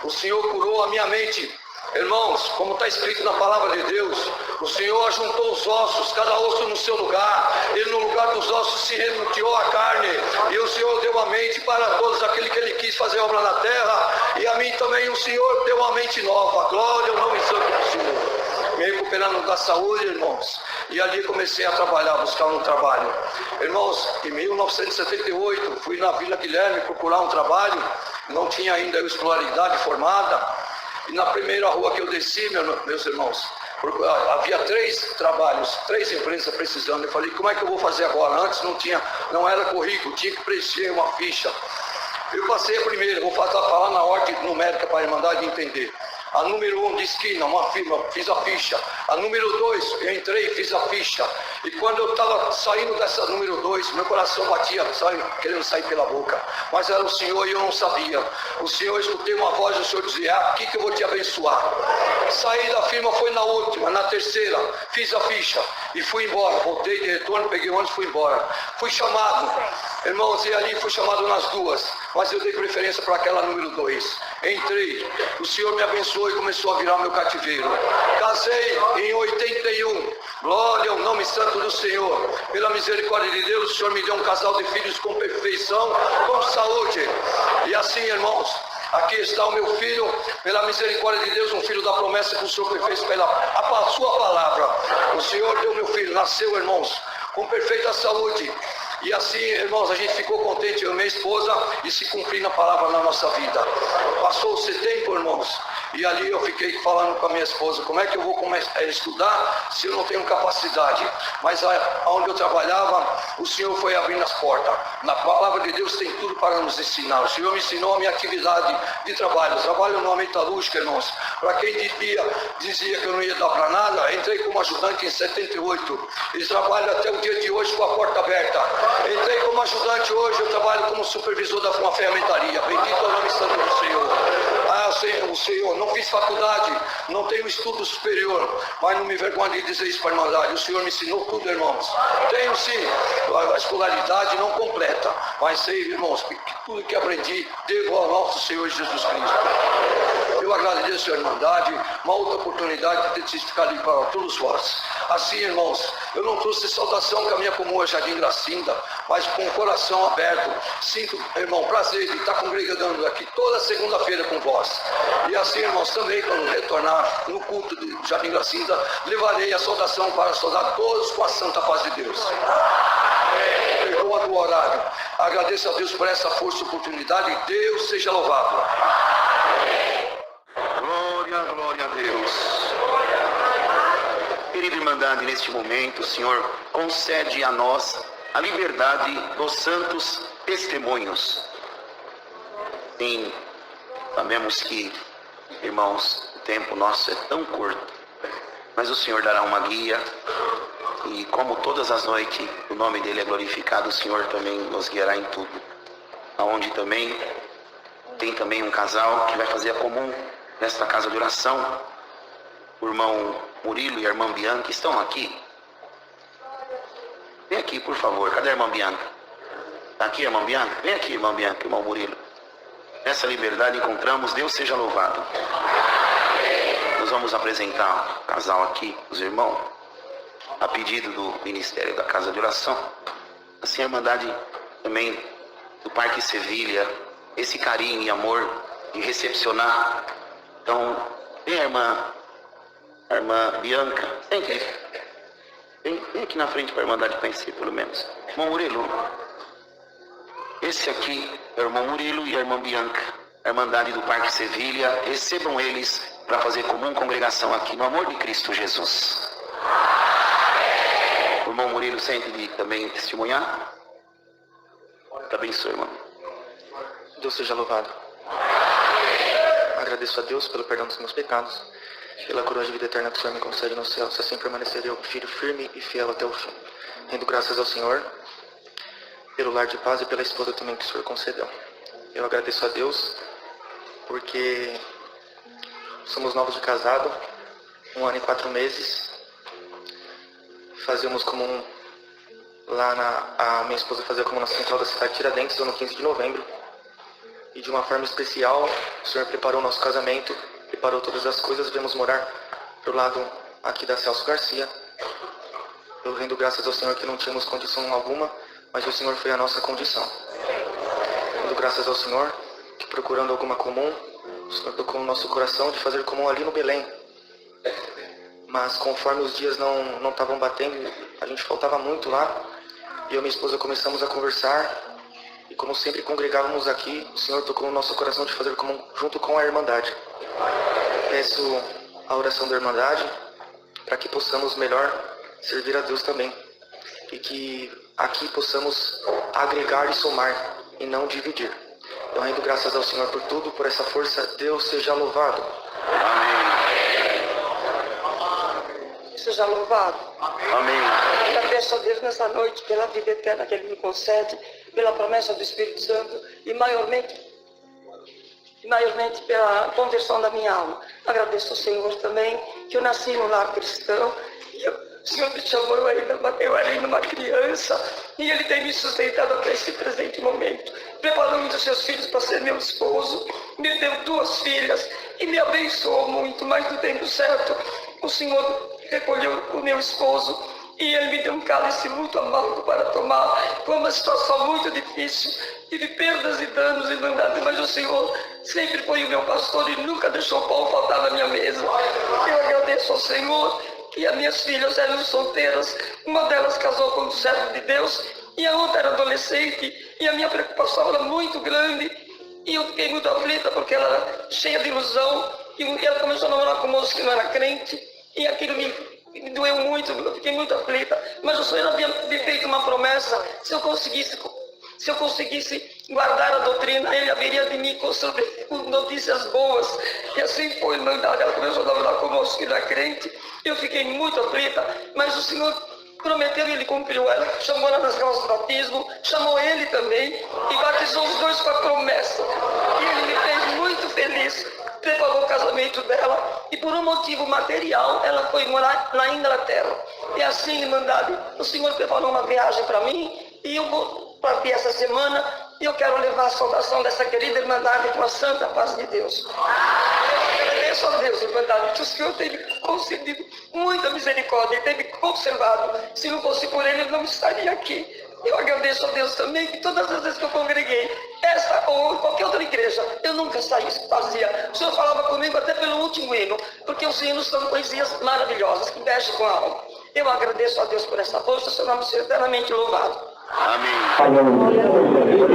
O Senhor curou a minha mente. Irmãos, como está escrito na palavra de Deus, o Senhor ajuntou os ossos, cada osso no seu lugar. Ele no lugar dos ossos se renunciou a carne. E o Senhor deu a mente para todos aqueles que Ele quis fazer obra na terra. E a mim também o Senhor deu uma mente nova. Glória ao nome santo do Senhor. Me recuperando da saúde, irmãos. E ali comecei a trabalhar, buscar um trabalho. Irmãos, em 1978, fui na Vila Guilherme procurar um trabalho. Não tinha ainda a escolaridade formada. E na primeira rua que eu desci, meus irmãos, havia 3 trabalhos, 3 empresas precisando. Eu falei, como é que eu vou fazer agora? Antes não era currículo, tinha que preencher uma ficha. Eu passei a primeira, vou falar na ordem numérica para a Irmandade entender. A número 1 de esquina, uma firma, fiz a ficha. A número 2, eu entrei e fiz a ficha. E quando eu estava saindo dessa número 2, meu coração batia, querendo sair pela boca. Mas era o Senhor e eu não sabia. O Senhor, eu escutei uma voz do Senhor dizer, aqui que eu vou te abençoar. Saí da firma, foi na última, na terceira, fiz a ficha e fui embora. Voltei de retorno, peguei o ônibus e fui embora. Fui chamado, irmãos, e ali fui chamado nas 2. Mas eu dei preferência para aquela número 2. Entrei, o Senhor me abençoou e começou a virar meu cativeiro. Casei em 81, glória ao nome santo do Senhor. Pela misericórdia de Deus, o Senhor me deu um casal de filhos com perfeição, com saúde. E assim, irmãos, aqui está o meu filho, pela misericórdia de Deus, um filho da promessa que o Senhor fez pela sua palavra. O Senhor deu meu filho, nasceu, irmãos, com perfeita saúde. E assim, irmãos, a gente ficou contente, eu e minha esposa, e se cumprir a palavra na nossa vida. Passou-se tempo, irmãos, e ali eu fiquei falando com a minha esposa, como é que eu vou começar a estudar se eu não tenho capacidade? Mas onde eu trabalhava, o Senhor foi abrindo as portas. Na palavra de Deus tem tudo para nos ensinar. O Senhor me ensinou a minha atividade de trabalho. Eu trabalho numa metalúrgica, irmãos. Para quem dizia que eu não ia dar para nada, entrei como ajudante em 78. E trabalho até o dia de hoje com a porta aberta. Entrei como ajudante hoje, eu trabalho como supervisor da uma ferramentaria. Bendito é o nome santo do Senhor. O Senhor, não fiz faculdade, não tenho estudo superior, mas não me vergonho de dizer isso para a Irmandade. O Senhor me ensinou tudo, irmãos. Tenho sim a escolaridade não completa, mas sei, irmãos, que tudo que aprendi devo ao nosso Senhor Jesus Cristo. Eu agradeço a Irmandade, uma outra oportunidade de testificar ali para todos vós. Assim, irmãos, eu não trouxe saudação que a minha comum é Jardim Gracinda, mas com o coração aberto. Sinto, irmão, prazer de estar congregando aqui toda segunda-feira com vós. E assim, irmãos também, quando retornar no culto de Jardim da Cinza, levarei a saudação para saudar todos com a santa paz de Deus. Perdoa do horário. Agradeço a Deus por essa força e oportunidade. Deus seja louvado. Glória, glória a Deus. Querida Irmandade, neste momento, o Senhor concede a nós a liberdade dos santos testemunhos. Sim, sabemos que, irmãos, o tempo nosso é tão curto, mas o Senhor dará uma guia e, como todas as noites o nome dele é glorificado, o Senhor também nos guiará em tudo. Aonde também tem também um casal que vai fazer a comum nesta casa de oração. O irmão Murilo e a irmã Bianca estão aqui. Vem aqui, por favor. Cadê a irmã Bianca? Está aqui a irmã Bianca? Vem aqui, irmã Bianca, irmão Murilo. Nessa liberdade encontramos, Deus seja louvado. Nós vamos apresentar o casal aqui, os irmãos, a pedido do Ministério da Casa de Oração. Assim a Irmandade também do Parque Sevilha, esse carinho e amor de recepcionar. Então, vem a irmã Bianca, vem aqui. Vem aqui na frente para a Irmandade conhecer, pelo menos. Irmão Murilo, esse aqui é o irmão Murilo e a irmã Bianca, a Irmandade do Parque Sevilha. Recebam eles para fazer comum congregação aqui, no amor de Cristo Jesus. O irmão Murilo sente também testemunhar. Te abençoe, irmão. Deus seja louvado. Agradeço a Deus pelo perdão dos meus pecados, pela coroa de vida eterna que o Senhor me concede no céu. Se assim permanecer eu, filho firme e fiel até o fim. Rendo graças ao Senhor pelo lar de paz e pela esposa também que o Senhor concedeu. Eu agradeço a Deus porque somos novos de casado, 1 ano e 4 meses. Fazíamos comum lá a minha esposa fazia comum na central da cidade de Tiradentes, no 15 de novembro. E de uma forma especial, o Senhor preparou o nosso casamento, preparou todas as coisas, viemos morar pro lado aqui da Celso Garcia. Eu rendo graças ao Senhor que não tínhamos condição alguma, mas o Senhor foi a nossa condição. Rendo graças ao Senhor que, procurando alguma comum, o Senhor tocou no nosso coração de fazer comum ali no Belém. Mas conforme os dias não estavam batendo, a gente faltava muito lá. E eu e minha esposa começamos a conversar. E como sempre congregávamos aqui, o Senhor tocou no nosso coração de fazer comum junto com a Irmandade. Peço a oração da Irmandade para que possamos melhor servir a Deus também. E que aqui possamos agregar e somar e não dividir. Eu rendo graças ao Senhor por tudo, por essa força. Deus seja louvado. Amém. Seja louvado. Amém. Agradeço a Deus nessa noite pela vida eterna que Ele me concede, pela promessa do Espírito Santo e maiormente pela conversão da minha alma. Agradeço ao Senhor também que eu nasci no lar cristão e o Senhor me chamou, eu ainda uma criança, e Ele tem me sustentado até esse presente momento. Preparou um dos seus filhos para ser meu esposo, me deu 2 filhas e me abençoou muito, mas no tempo certo o Senhor recolheu o meu esposo e Ele me deu um cálice muito amargo para tomar. Foi uma situação muito difícil, tive perdas e danos e mandado, mas o Senhor sempre foi o meu pastor e nunca deixou pão faltar na minha mesa. Eu agradeço ao Senhor que as minhas filhas eram solteiras, uma delas casou com um servo de Deus e a outra era adolescente, e a minha preocupação era muito grande e eu fiquei muito aflita porque ela era cheia de ilusão e ela começou a namorar com um moço que não era crente e aquilo me doeu muito, eu fiquei muito aflita, mas o Senhor havia me feito uma promessa: se eu conseguisse guardar a doutrina, Ele haveria de me conceder notícias boas. E assim foi, Irmandade. Ela começou a namorar com o moço que não é crente. Eu fiquei muito aflita, mas o Senhor prometeu e Ele cumpriu. Ela chamou ela nas aulas do batismo, chamou ele também e batizou os dois com a promessa. E Ele me fez muito feliz. Preparou o casamento dela e por um motivo material ela foi morar na Inglaterra. E assim, Irmandade, o Senhor preparou uma viagem para mim e eu vou partir essa semana e eu quero levar a saudação dessa querida Irmandade com a santa paz de Deus. Eu agradeço a Deus, Irmandade, que o Senhor tem me concedido muita misericórdia e tem me conservado. Se não fosse por Ele, eu não estaria aqui. Eu agradeço a Deus também que todas as vezes que eu congreguei, esta ou qualquer outra igreja, eu nunca fazia. O Senhor falava comigo até pelo último hino, porque os hinos são poesias maravilhosas, que mexem com a alma. Eu agradeço a Deus por essa força, seu nome seja eternamente louvado. Amém.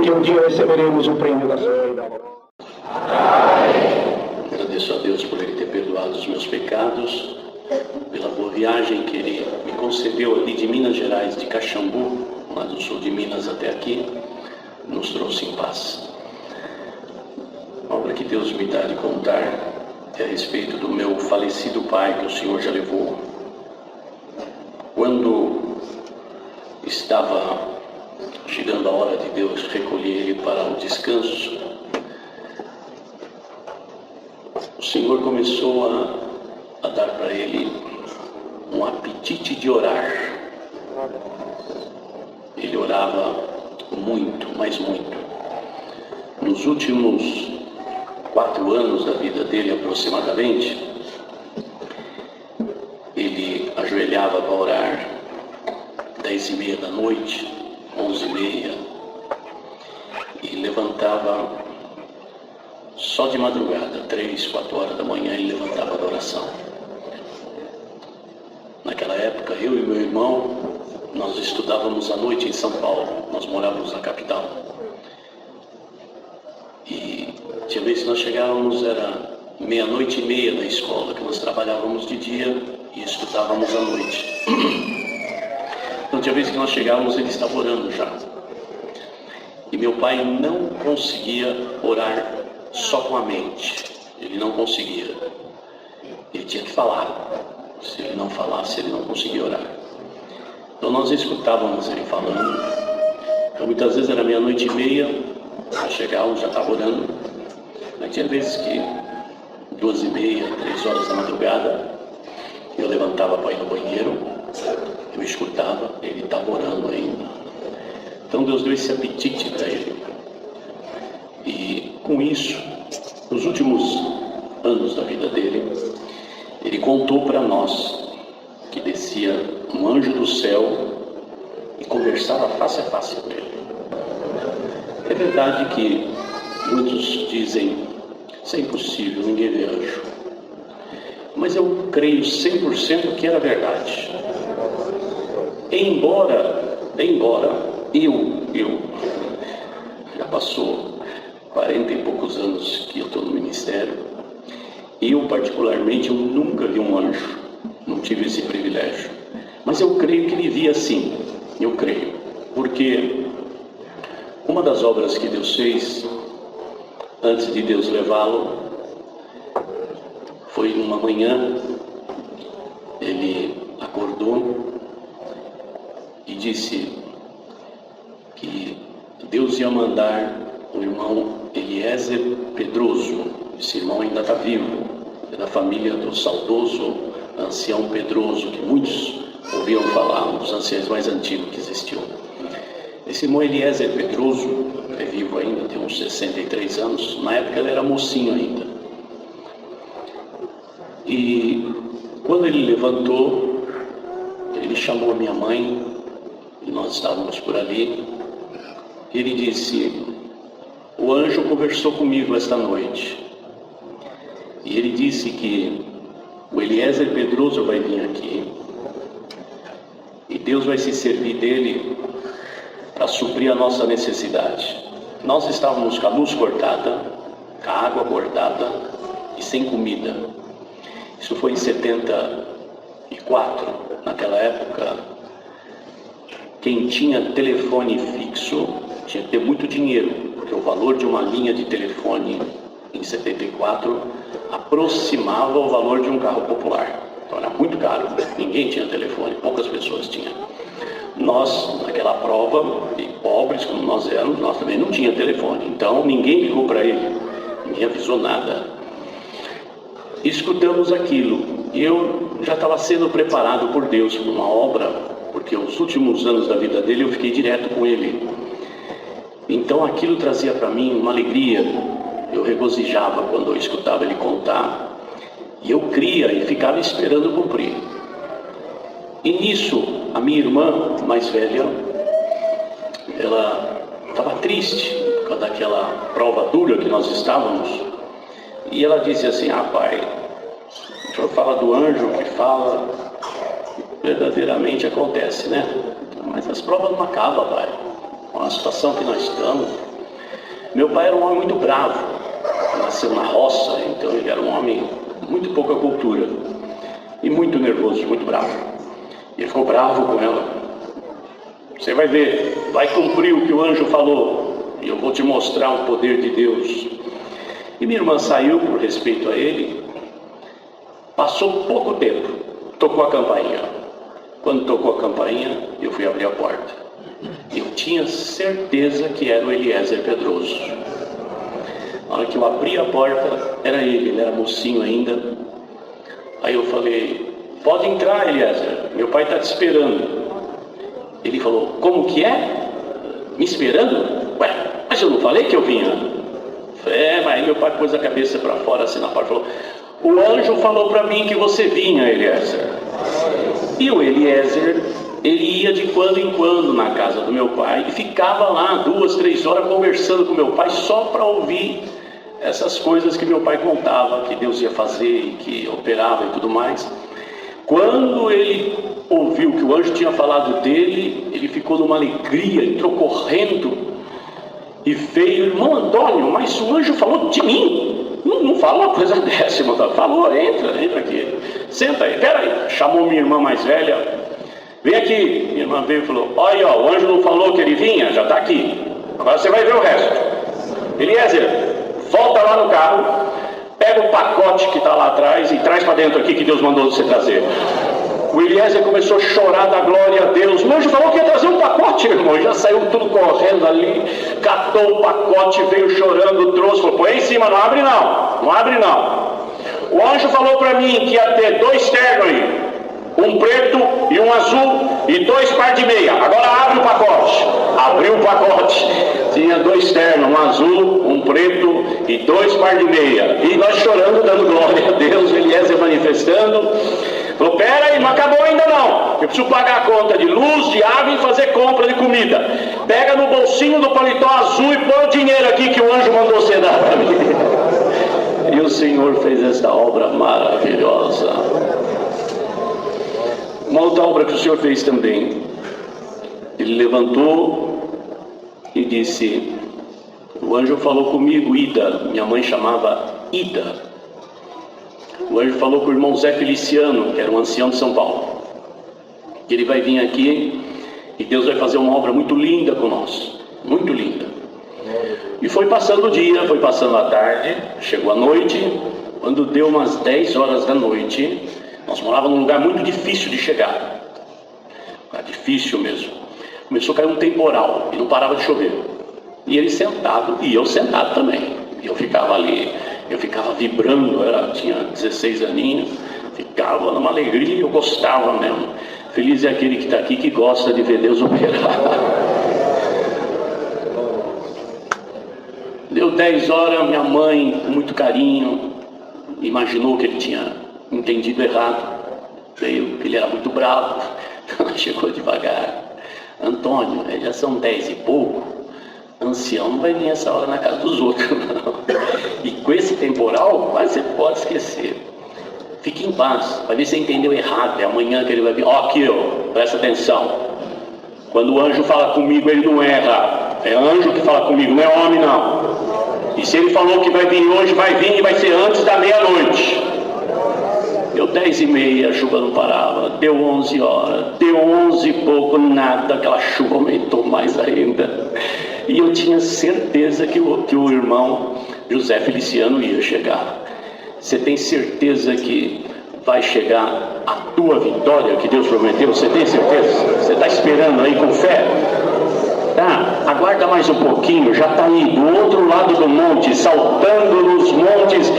E um dia receberemos o prêmio da sua vida. Agradeço a Deus por Ele ter perdoado os meus pecados, pela boa viagem que Ele me concedeu ali de Minas Gerais, de Caxambu, lá do sul de Minas até aqui, nos trouxe em paz. A obra que Deus me dá de contar é a respeito do meu falecido pai, que o Senhor já levou. Quando estava chegando a hora de Deus recolher ele para o descanso, o Senhor começou a dar para ele um apetite de orar. Ele orava muito, mas muito. Nos últimos 4 anos da vida dele, aproximadamente, ele ajoelhava para orar 10h30 da noite, 11h30, e levantava só de madrugada, 3, 4 horas da manhã, ele levantava da oração. Naquela época, eu e meu irmão, nós estudávamos à noite em São Paulo, nós morávamos na capital. E tinha vezes que nós chegávamos, era 00:30 na escola, que nós trabalhávamos de dia e estudávamos à noite. Então tinha vezes que nós chegávamos, ele estava orando já. E meu pai não conseguia orar só com a mente, ele não conseguia. Ele tinha que falar. Se ele não falasse, ele não conseguia orar. Então nós escutávamos ele falando. Então muitas vezes era 00:30, nós chegávamos, já estava orando. Mas tinha vezes que 2h30, 3 horas da madrugada, eu levantava para ir no banheiro, eu escutava, ele estava orando ainda. Então Deus deu esse apetite para ele. E com isso, nos últimos anos da vida dele, ele contou para nós que descia um anjo do céu e conversava face a face com ele. É verdade que muitos dizem, isso é impossível, ninguém vê anjo. Mas eu creio 100% que era verdade. Embora eu já passou 40 e poucos anos que eu estou no ministério, eu particularmente eu nunca vi um anjo, não tive esse privilégio. Mas eu creio que ele via sim, eu creio, porque uma das obras que Deus fez antes de Deus levá-lo foi numa manhã, ele acordou e disse que Deus ia mandar o irmão Eliezer Pedroso. Esse irmão ainda está vivo, é da família do saudoso ancião Pedroso, que muitos ouviam falar, um dos anciãos mais antigos que existiu. Esse irmão Eliezer Pedroso é vivo ainda, tem uns 63 anos, na época ele era mocinho ainda. E quando ele levantou, ele chamou a minha mãe, e nós estávamos por ali, e ele disse, o anjo conversou comigo esta noite, e ele disse que o Eliezer Pedroso vai vir aqui, e Deus vai se servir dele para suprir a nossa necessidade. Nós estávamos com a luz cortada, com a água cortada e sem comida. Isso foi em 74. Naquela época, quem tinha telefone fixo tinha que ter muito dinheiro, porque o valor de uma linha de telefone em 74 aproximava o valor de um carro popular. Então era muito caro, ninguém tinha telefone, poucas pessoas tinham. Nós, naquela prova, e pobres como nós éramos, nós também não tínhamos telefone. Então ninguém ligou para ele, ninguém avisou nada. Escutamos aquilo, e eu já estava sendo preparado por Deus para uma obra, porque os últimos anos da vida dele eu fiquei direto com ele. Então aquilo trazia para mim uma alegria, eu regozijava quando eu escutava ele contar, e eu cria e ficava esperando cumprir. E nisso, a minha irmã mais velha, ela estava triste, daquela prova dura que nós estávamos. E ela disse assim: pai, o senhor fala do anjo que fala, verdadeiramente acontece, né? Mas as provas não acabam, pai. Com a situação que nós estamos. Meu pai era um homem muito bravo, nasceu na roça, então ele era um homem muito pouca cultura e muito nervoso, muito bravo. E ele ficou bravo com ela. Você vai ver, vai cumprir o que o anjo falou e eu vou te mostrar o poder de Deus. E minha irmã saiu por respeito a ele. Passou pouco tempo, tocou a campainha. Quando tocou a campainha, eu fui abrir a porta. Eu tinha certeza que era o Eliezer Pedroso. Na hora que eu abri a porta, era ele era mocinho ainda. Aí eu falei: pode entrar, Eliezer, meu pai está te esperando. Ele falou: como que é? Me esperando? Ué, mas eu não falei que eu vinha? Mas aí meu pai pôs a cabeça para fora assim na porta e falou: o anjo falou para mim que você vinha, Eliezer. E o Eliezer, ele ia de quando em quando na casa do meu pai e ficava lá 2, 3 horas conversando com meu pai só para ouvir essas coisas que meu pai contava, que Deus ia fazer e que operava e tudo mais. Quando ele ouviu que o anjo tinha falado dele, ele ficou numa alegria, entrou correndo e veio: irmão Antônio, mas o anjo falou de mim. Não fala uma coisa dessa, irmão. Falou: entra aqui, senta aí, peraí. Chamou minha irmã mais velha: vem aqui. Minha irmã veio e falou: olha, o anjo não falou que ele vinha? Já está aqui, agora você vai ver o resto. Eliezer, volta lá no carro, pega o pacote que está lá atrás e traz para dentro aqui que Deus mandou você trazer. O Eliezer começou a chorar da glória a Deus. O anjo falou que ia trazer um pacote, irmão. Já saiu tudo correndo ali, catou o pacote, veio chorando, trouxe, falou: põe em cima, não abre não. O anjo falou para mim que ia ter 2 ternos aí, um preto e um azul e 2 par de meia. Agora abre o pacote. Abriu o pacote, tinha 2 ternos, um azul, um preto e 2 par de meia. E nós chorando, dando glória a Deus. O Eliezer manifestando. Falou: pera aí, não acabou ainda não. Eu preciso pagar a conta de luz, de água e fazer compra de comida. Pega no bolsinho do paletó azul e põe o dinheiro aqui que o anjo mandou você dar para mim. E o Senhor fez essa obra maravilhosa. Uma outra obra que o Senhor fez também. Ele levantou e disse: o anjo falou comigo, Ida. Minha mãe chamava Ida. O anjo falou com o irmão Zé Feliciano, que era um ancião de São Paulo, que ele vai vir aqui e Deus vai fazer uma obra muito linda com nós, muito linda. E foi passando o dia, foi passando a tarde, chegou a noite. Quando deu umas 10 horas da noite, nós morávamos num lugar muito difícil de chegar, difícil mesmo. Começou a cair um temporal e não parava de chover. E ele sentado e eu sentado também. E eu ficava ali, eu ficava vibrando, tinha 16 aninhos, ficava numa alegria, eu gostava mesmo. Feliz é aquele que está aqui que gosta de ver Deus operar. Deu 10 horas, minha mãe, com muito carinho, imaginou que ele tinha entendido errado. Veio que ele era muito bravo, ela chegou devagar. Antônio, já são 10 e pouco. Ancião não vai vir essa hora na casa dos outros, não. E com esse temporal, mas você pode esquecer. Fique em paz, vai ver se você entendeu errado. É amanhã que ele vai vir. Aqui, presta atenção. Quando o anjo fala comigo, ele não erra. É anjo que fala comigo, não é homem, não. E se ele falou que vai vir hoje, vai vir e vai ser antes da meia-noite. Deu 10h30, a chuva não parava. Deu 11 horas, deu 11 e pouco, nada. Aquela chuva aumentou mais ainda. E eu tinha certeza que o irmão José Feliciano ia chegar. Você tem certeza que vai chegar a tua vitória que Deus prometeu? Você tem certeza? Você está esperando aí com fé? Tá? Aguarda mais um pouquinho, já está aí do outro lado do monte, saltando nos montes,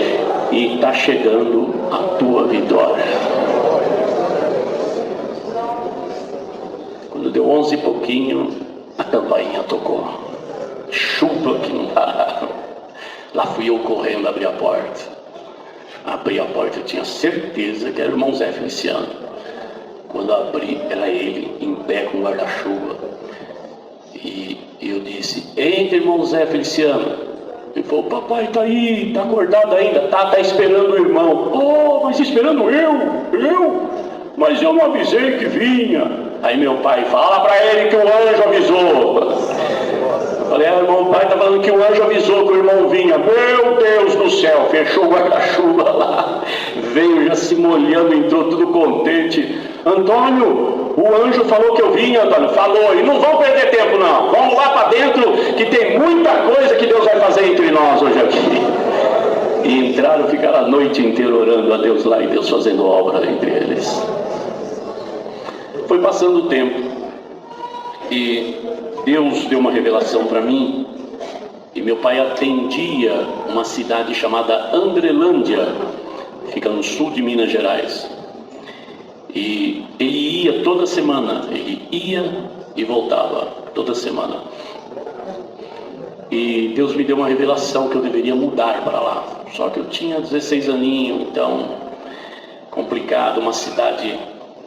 e está chegando a tua vitória. Quando deu 11 e pouquinho, a campainha tocou. Chuva que não parava. Lá fui eu correndo abrir a porta. Abri a porta, eu tinha certeza que era o irmão Zé Feliciano. Quando abri, era ele em pé com guarda-chuva. E eu disse: entra, irmão Zé Feliciano. Ele falou: papai está aí, está acordado ainda? Tá esperando o irmão. Oh, mas esperando eu? Mas eu não avisei que vinha. Aí meu pai: fala para ele que o anjo avisou. Eu falei: irmão, o pai está falando que o anjo avisou que o irmão vinha. Meu Deus do céu, fechou o guarda-chuva lá, veio já se molhando, entrou tudo contente. Antônio, o anjo falou que eu vinha, Antônio. Falou. E não vão perder tempo não, vamos lá para dentro, que tem muita coisa que Deus vai fazer entre nós hoje aqui. E entraram, ficaram a noite inteira orando a Deus lá, e Deus fazendo obra entre eles. Foi passando o tempo e Deus deu uma revelação para mim. E meu pai atendia uma cidade chamada Andrelândia, fica no sul de Minas Gerais. E ele ia toda semana, ele ia e voltava toda semana. E Deus me deu uma revelação que eu deveria mudar para lá. Só que eu tinha 16 aninhos, então complicado, uma cidade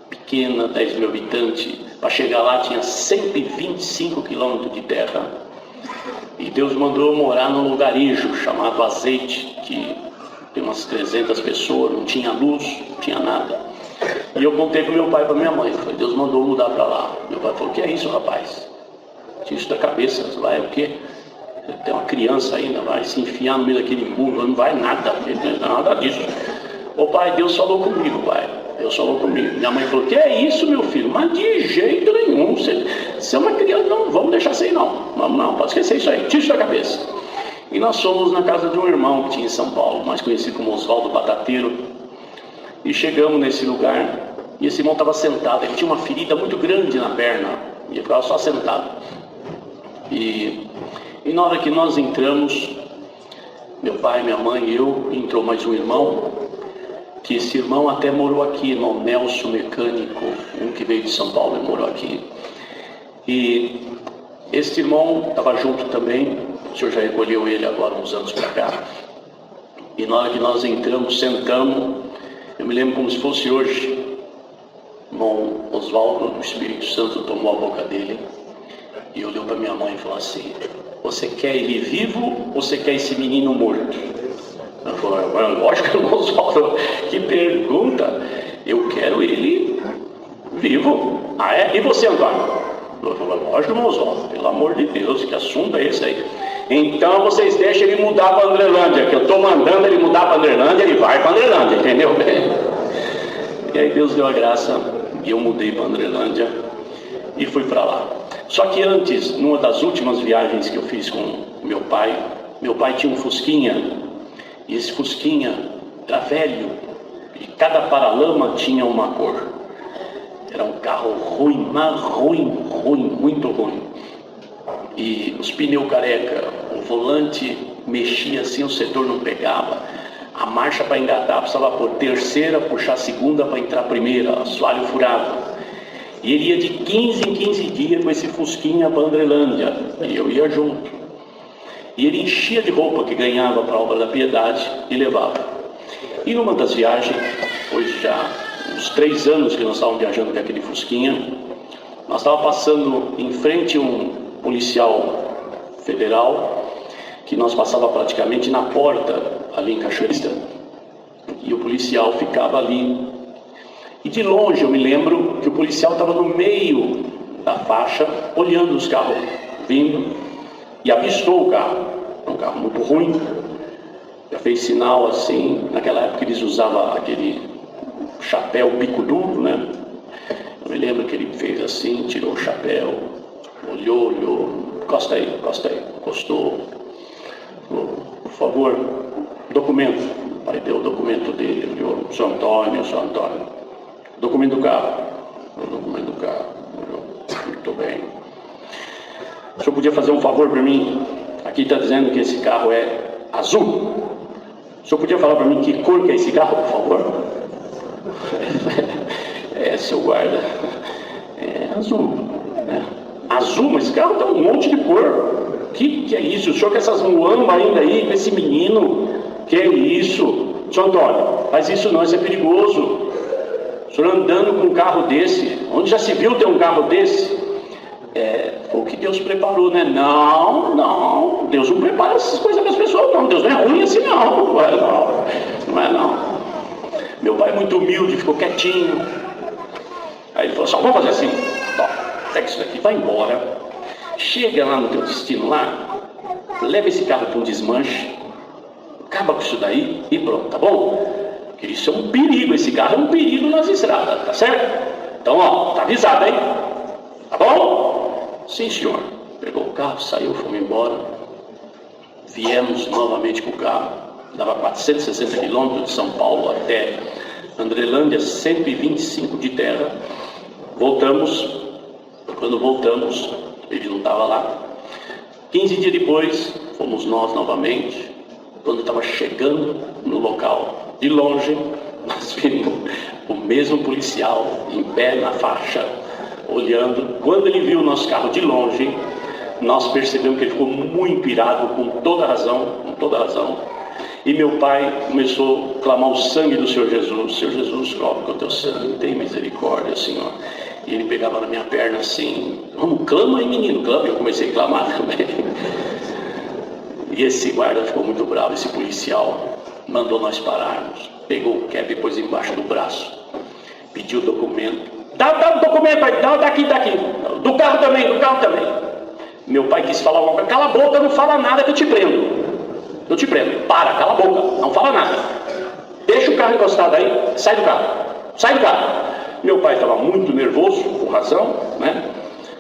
pequena, 10 mil habitantes. Para chegar lá tinha 125 quilômetros de terra. E Deus mandou eu morar num lugarejo chamado Azeite, que tem umas 300 pessoas, não tinha luz, não tinha nada. E eu contei para meu pai e para minha mãe. Falei: Deus mandou mudar para lá. Meu pai falou: que é isso, rapaz? Tira isso da cabeça. Lá é o quê? Tem uma criança ainda, vai se enfiar no meio daquele muro. Não vai nada, nada disso. Ô pai, Deus falou comigo, pai. Deus falou comigo. Minha mãe falou: que é isso, meu filho? Mas de jeito nenhum. Você é uma criança, não vamos deixar isso aí não. Não, pode esquecer isso aí. Tira isso da cabeça. E nós fomos na casa de um irmão que tinha em São Paulo, mais conhecido como Oswaldo Batateiro. E chegamos nesse lugar, e esse irmão estava sentado. Ele tinha uma ferida muito grande na perna, e ele ficava só sentado. E na hora que nós entramos, meu pai, minha mãe e eu, entrou mais um irmão, que esse irmão até morou aqui, irmão Nelson Mecânico, um que veio de São Paulo e morou aqui. E esse irmão estava junto também, o senhor já recolheu ele agora uns anos para cá. E na hora que nós entramos, sentamos, eu me lembro como se fosse hoje. O irmão Oswaldo, do Espírito Santo, tomou a boca dele e olhou para minha mãe e falou assim: você quer ele vivo ou você quer esse menino morto? Ela falou: lógico, irmão Oswaldo, que pergunta. Eu quero ele vivo. Ah, é? E você, Antônio? Ela falou: lógico, irmão Oswaldo, pelo amor de Deus, que assunto é esse aí? Então vocês deixam ele mudar para Andrelândia, que eu estou mandando ele mudar para Andrelândia, ele vai para Andrelândia, entendeu? E aí Deus deu a graça e eu mudei para Andrelândia e fui para lá. Só que antes, numa das últimas viagens que eu fiz com meu pai tinha um Fusquinha, e esse Fusquinha era velho, e cada paralama tinha uma cor. Era um carro ruim, mas ruim, muito ruim. E os pneus careca, o volante mexia assim, o setor não pegava. A marcha para engatar precisava pôr terceira, puxar segunda para entrar primeira, assoalho furado. E ele ia de 15 em 15 dias com esse Fusquinha para Andrelândia, e eu ia junto. E ele enchia de roupa que ganhava para a obra da piedade e levava. E numa das viagens, depois já uns 3 anos que nós estávamos viajando com aquele Fusquinha, nós estávamos passando em frente a um policial federal, que nós passava praticamente na porta ali em Cachoeira, e o policial ficava ali. E de longe eu me lembro que o policial estava no meio da faixa, olhando os carros vindo, e avistou o carro. Era um carro muito ruim, já fez sinal assim. Naquela época eles usavam aquele chapéu bico duro, né? Eu me lembro que ele fez assim, tirou o chapéu, olhou, encosta aí, encostou, falou: por favor, documento. O pai deu o documento dele, olhou: seu Antônio, documento do carro. O documento do carro, olhou: muito bem. O senhor podia fazer um favor para mim? Aqui está dizendo que esse carro é azul. O senhor podia falar para mim que cor que é esse carro, por favor? Seu guarda, é azul, né? Azul, mas esse carro tem um monte de cor. Que é isso? O senhor com essas muambas ainda aí, com esse menino, que é isso? Senhor Antônio, faz isso não, isso é perigoso. O senhor andando com um carro desse, onde já se viu ter um carro desse? Foi o que Deus preparou, né? Não, Deus não prepara essas coisas para as pessoas, não. Deus não é ruim assim, não. Não é não. Meu pai é muito humilde, ficou quietinho. Aí ele falou assim, vamos fazer assim, pega isso daqui, vai embora, chega lá no teu destino lá, leva esse carro para um desmanche, acaba com isso daí e pronto, tá bom? Porque isso é um perigo, esse carro é um perigo nas estradas, tá certo? Então, tá avisado, hein? Tá bom? Sim, senhor. Pegou o carro, saiu, fomos embora. Viemos novamente com o carro. Dava 460 quilômetros de São Paulo até Andrelândia, 125 de terra. Voltamos. Quando voltamos, ele não estava lá. 15 dias depois, fomos nós novamente. Quando estava chegando no local, de longe, nós vimos o mesmo policial em pé na faixa, olhando. Quando ele viu o nosso carro de longe, nós percebemos que ele ficou muito irado, com toda razão. E meu pai começou a clamar o sangue do Senhor Jesus. Senhor Jesus, cobre com o teu sangue, tem misericórdia, Senhor. E ele pegava na minha perna assim, vamos, clama aí, menino, clama. Eu comecei a clamar também. E esse guarda ficou muito bravo, esse policial mandou nós pararmos. Pegou o cap e pôs embaixo do braço. Pediu o documento. Dá o documento aí, daqui. Do carro também. Meu pai quis falar alguma coisa. Cala a boca, não fala nada que eu te prendo. Para, cala a boca, não fala nada. Deixa o carro encostado aí, sai do carro. Meu pai estava muito nervoso, com razão, né?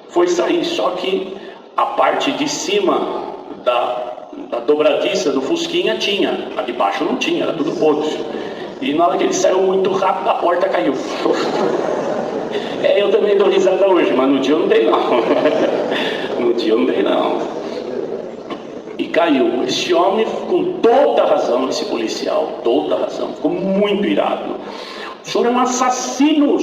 Foi sair, só que a parte de cima da dobradiça do Fusquinha tinha, a de baixo não tinha, era tudo podre. E na hora que ele saiu muito rápido, a porta caiu. Eu também dou risada hoje, mas no dia eu não dei não. E caiu. Esse homem, com toda razão, esse policial, toda razão, ficou muito irado. O senhor é um assassino,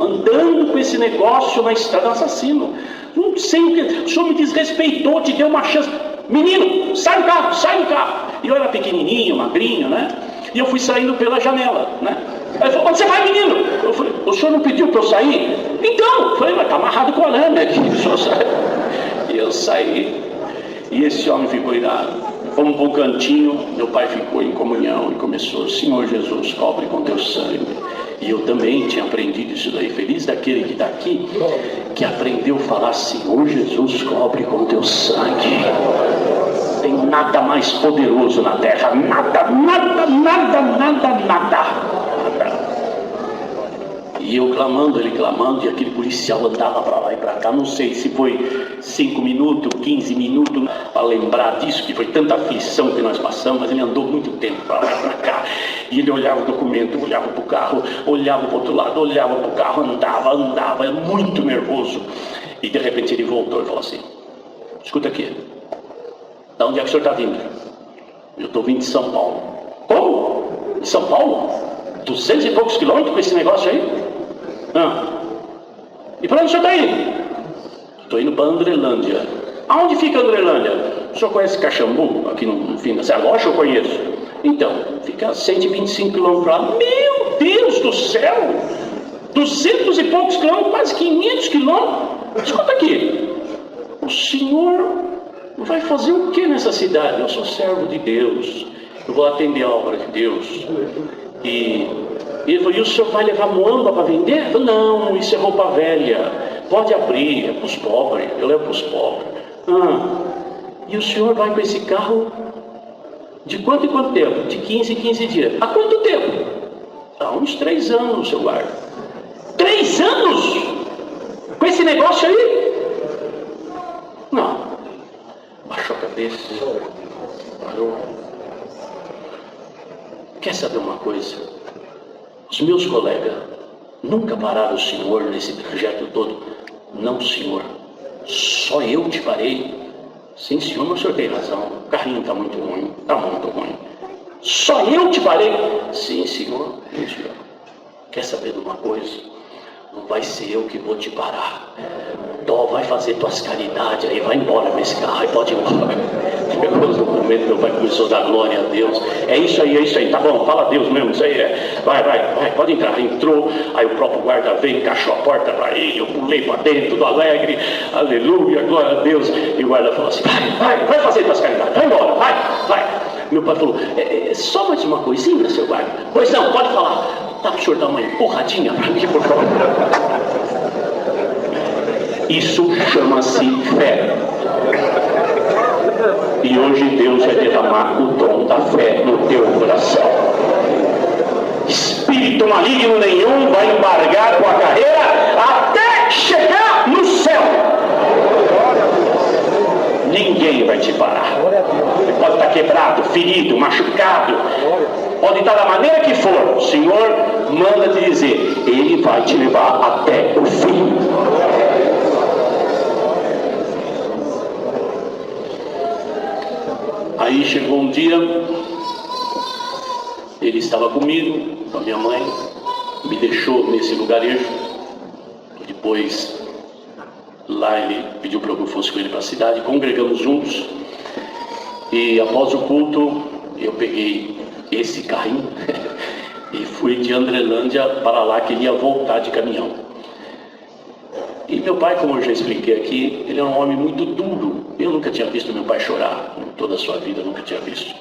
andando com esse negócio na estrada, assassino. Não sei o que, o senhor me desrespeitou, te deu uma chance. Menino, sai do carro. E eu era pequenininho, magrinho, né? E eu fui saindo pela janela, né? Aí ele falou, onde você vai, menino? Eu falei, o senhor não pediu para eu sair? Então, eu falei, mas tá amarrado com arame aqui, o senhor sai. E eu saí, e esse homem ficou irado. Fomos para um cantinho, meu pai ficou em comunhão e começou, Senhor Jesus, cobre com teu sangue. E eu também tinha aprendido isso daí. Feliz daquele que está aqui, que aprendeu a falar, Senhor Jesus, cobre com teu sangue. Tem nada mais poderoso na terra, nada. E eu clamando, ele clamando, e aquele policial andava para lá e para cá. Não sei se foi 5 minutos, 15 minutos, para lembrar disso, que foi tanta aflição que nós passamos, mas ele andou muito tempo para lá e para cá. E ele olhava o documento, olhava para o carro, olhava para o outro lado, olhava para o carro, andava, era muito nervoso. E de repente ele voltou e falou assim, escuta aqui, da onde é que o senhor está vindo? Eu estou vindo de São Paulo. Como? De São Paulo? 200 e poucos quilômetros com esse negócio aí? E para onde o senhor está indo? Estou indo para Andrelândia. Aonde fica Andrelândia? O senhor conhece Caxambu? Aqui no fim da serra? Lógico que eu conheço. Então, fica a 125 quilômetros lá. Meu Deus do céu! 200 e poucos quilômetros, quase 500 quilômetros. Escuta aqui. O senhor vai fazer o que nessa cidade? Eu sou servo de Deus. Eu vou atender a obra de Deus. E ele falou, e o senhor vai levar muamba para vender? Eu falei, não, isso é roupa velha. Pode abrir, é para os pobres. Eu levo para os pobres. E o senhor vai com esse carro de quanto em quanto tempo? De 15 em 15 dias. Há quanto tempo? Há uns 3 anos, seu guarda. 3 anos? Com esse negócio aí? Não. Baixou a cabeça. Parou. Quer saber uma coisa? Os meus colegas nunca pararam o senhor nesse trajeto todo. Não, senhor. Só eu te parei. Sim, senhor, mas o senhor tem razão. O carrinho está muito ruim. Está muito ruim. Só eu te parei. Sim, senhor. Sim, senhor. Quer saber de uma coisa? não vai ser eu que vou te parar. Dó, vai fazer tuas caridades aí, vai embora com esse carro, aí pode ir embora. Chegou no momento, meu pai começou a dar glória a Deus. É isso aí, tá bom, fala a Deus mesmo, isso aí é. Vai, pode entrar. Entrou, aí o próprio guarda veio, encaixou a porta para ele, eu pulei para dentro, tudo alegre, aleluia, glória a Deus. E o guarda falou assim, vai fazer tuas caridades, vai embora, vai. Meu pai falou, só mais uma coisinha, seu guarda. Pois não, pode falar. Dá para o senhor dar uma empurradinha para mim, por favor? Isso chama-se fé. E hoje Deus vai derramar o dom da fé no teu coração. Espírito maligno nenhum vai embargar tua carreira até chegar no céu. Ninguém vai te parar. Você pode estar quebrado, ferido, machucado, pode estar da maneira que for. O Senhor manda te dizer, Ele vai te levar até o fim. Aí chegou um dia, ele estava comigo, com a minha mãe, me deixou nesse lugarejo. Depois, lá ele pediu para que eu fosse com ele para a cidade, congregamos juntos. E após o culto, eu peguei esse carrinho e fui de Andrelândia para lá, que ele ia voltar de caminhão. E meu pai, como eu já expliquei aqui, ele era um homem muito duro. Eu nunca tinha visto meu pai chorar, em toda a sua vida, nunca tinha visto.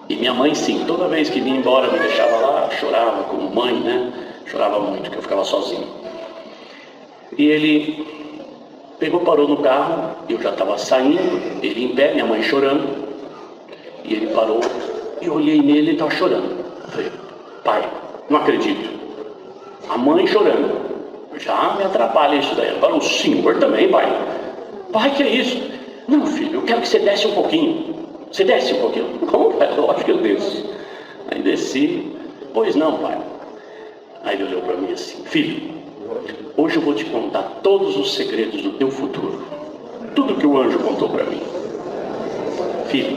E minha mãe, sim, toda vez que vinha embora, me deixava lá, chorava como mãe, né? Chorava muito, porque eu ficava sozinho. E ele pegou, parou no carro, eu já estava saindo, ele em pé, minha mãe chorando. E ele parou, eu olhei nele, ele estava chorando. Eu falei, pai, não acredito. A mãe chorando. Já me atrapalha isso daí. Agora o senhor também, pai. Pai, que é isso? Não, filho, eu quero que você desce um pouquinho. Você desce um pouquinho. Não, pai, lógico que eu desço. Aí desci. Pois não, pai. Aí ele olhou para mim assim, filho, hoje eu vou te contar todos os segredos do teu futuro. Tudo que o anjo contou para mim. Filho,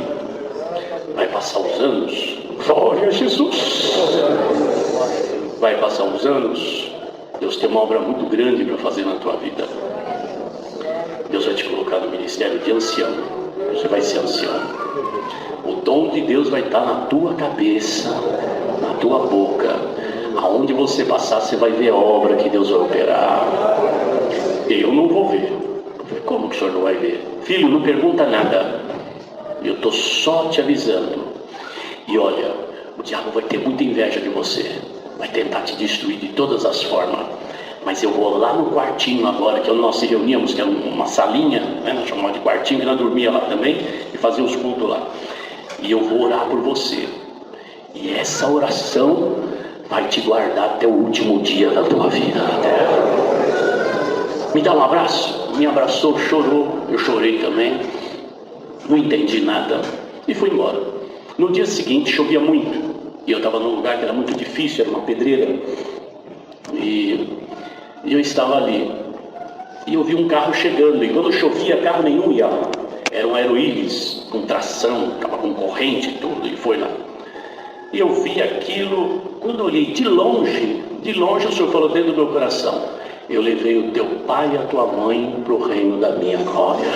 vai passar os anos. Glória a Jesus. Vai passar uns anos. Deus tem uma obra muito grande para fazer na tua vida. Deus vai te colocar no ministério de ancião. Você vai ser ancião. O dom de Deus vai estar na tua cabeça, na tua boca. Aonde você passar, você vai ver a obra que Deus vai operar. Eu não vou ver. Como que o senhor não vai ver? Filho, não pergunta nada. Eu estou só te avisando. E olha, o diabo vai ter muita inveja de você. Vai tentar te destruir de todas as formas. Mas eu vou lá no quartinho agora, que nós se reuníamos, que era uma salinha, né? Nós chamávamos de quartinho, que nós dormia lá também, e fazia os cultos lá. E eu vou orar por você. E essa oração vai te guardar até o último dia da tua vida na terra. Me dá um abraço. Me abraçou, chorou. Eu chorei também. Não entendi nada. E fui embora. No dia seguinte chovia muito. E eu estava num lugar que era muito difícil, era uma pedreira. E eu estava ali. E eu vi um carro chegando. E quando chovia, carro nenhum ia lá. Era um Aeroíris, com tração, estava com corrente e tudo. E foi lá. E eu vi aquilo. Quando eu olhei de longe o Senhor falou dentro do meu coração: eu levei o teu pai e a tua mãe para o reino da minha glória.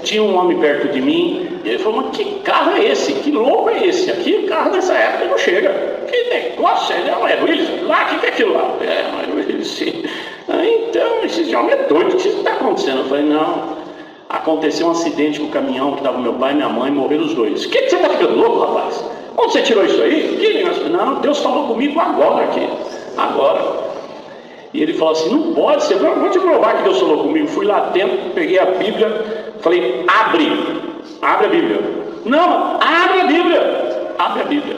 Tinha um homem perto de mim, e ele falou: mas que carro é esse? Que louco é esse? Aqui, carro nessa época não chega. Que negócio é? Não, é Willis? Lá, o que é aquilo lá? É Willis, sim. Então, esse homem é doido, o que está acontecendo? Eu falei: não, aconteceu um acidente com o caminhão que estava meu pai e minha mãe, morreram os dois. Que você está ficando louco, rapaz? Onde você tirou isso aí? Que negócio? Não, Deus falou comigo agora aqui, agora. E ele falou assim: não pode ser, vou te provar que Deus falou comigo. Fui lá dentro, peguei a Bíblia, falei: abre a Bíblia. Não, abre a Bíblia.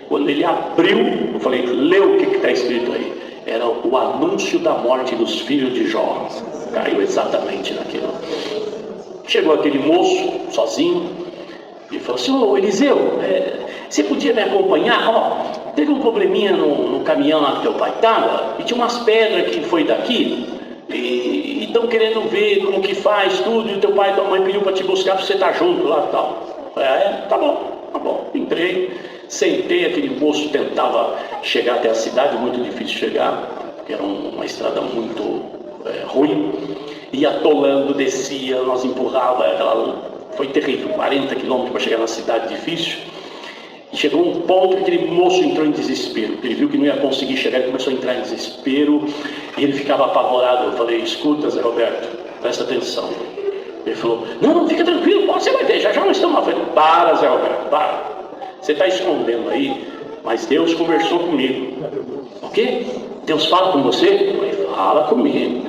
Quando ele abriu, eu falei: lê o que está escrito aí. Era o anúncio da morte dos filhos de Jó. Caiu exatamente naquilo. Chegou aquele moço, sozinho, e falou assim: ô Eliseu, você podia me acompanhar? Ó, teve um probleminha no caminhão lá que teu pai estava, e tinha umas pedras que foi daqui, e estão querendo ver como que faz tudo, e teu pai e tua mãe pediu para te buscar, para você estar junto lá e tal. Tá bom. Entrei, sentei, aquele moço tentava chegar até a cidade, muito difícil chegar. porque era uma estrada muito ruim, ia atolando, descia, nós empurrava, foi terrível, 40 quilômetros para chegar na cidade, difícil. E chegou um ponto que aquele moço entrou em desespero. Ele viu que não ia conseguir chegar, ele começou a entrar em desespero e ele ficava apavorado. Eu falei: escuta, Zé Roberto, presta atenção. Ele falou: não, fica tranquilo, você vai ver, já nós estamos lá. Eu falei: para, Zé Roberto, para. Você está escondendo aí, mas Deus conversou comigo. O quê? Deus fala com você? Eu falei: fala comigo.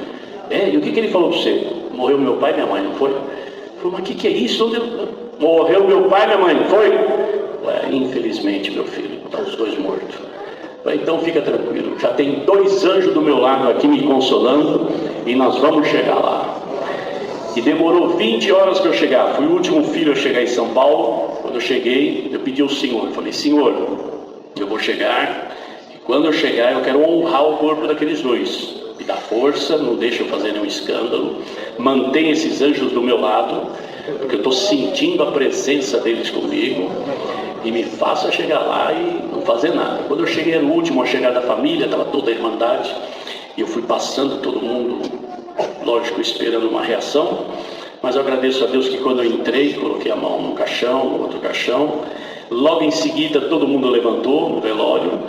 E o que ele falou para você? Morreu meu pai e minha mãe, não foi? Ele falou: mas o que é isso? Morreu meu pai e minha mãe, não foi? Infelizmente, meu filho, estão os dois mortos. Então fica tranquilo, já tem 2 anjos do meu lado aqui me consolando e nós vamos chegar lá. E demorou 20 horas para eu chegar. Fui o último filho a chegar em São Paulo. Quando eu cheguei, eu pedi ao Senhor, eu falei: Senhor, eu vou chegar, e quando eu chegar eu quero honrar o corpo daqueles 2. Me dá força, não deixa eu fazer nenhum escândalo, mantém esses anjos do meu lado, porque eu estou sentindo a presença deles comigo, e me faça chegar lá e não fazer nada. Quando eu cheguei, era o último a chegar da família, estava toda a irmandade, e eu fui passando todo mundo, lógico, esperando uma reação, mas eu agradeço a Deus que quando eu entrei, coloquei a mão num caixão, no outro caixão, logo em seguida todo mundo levantou no velório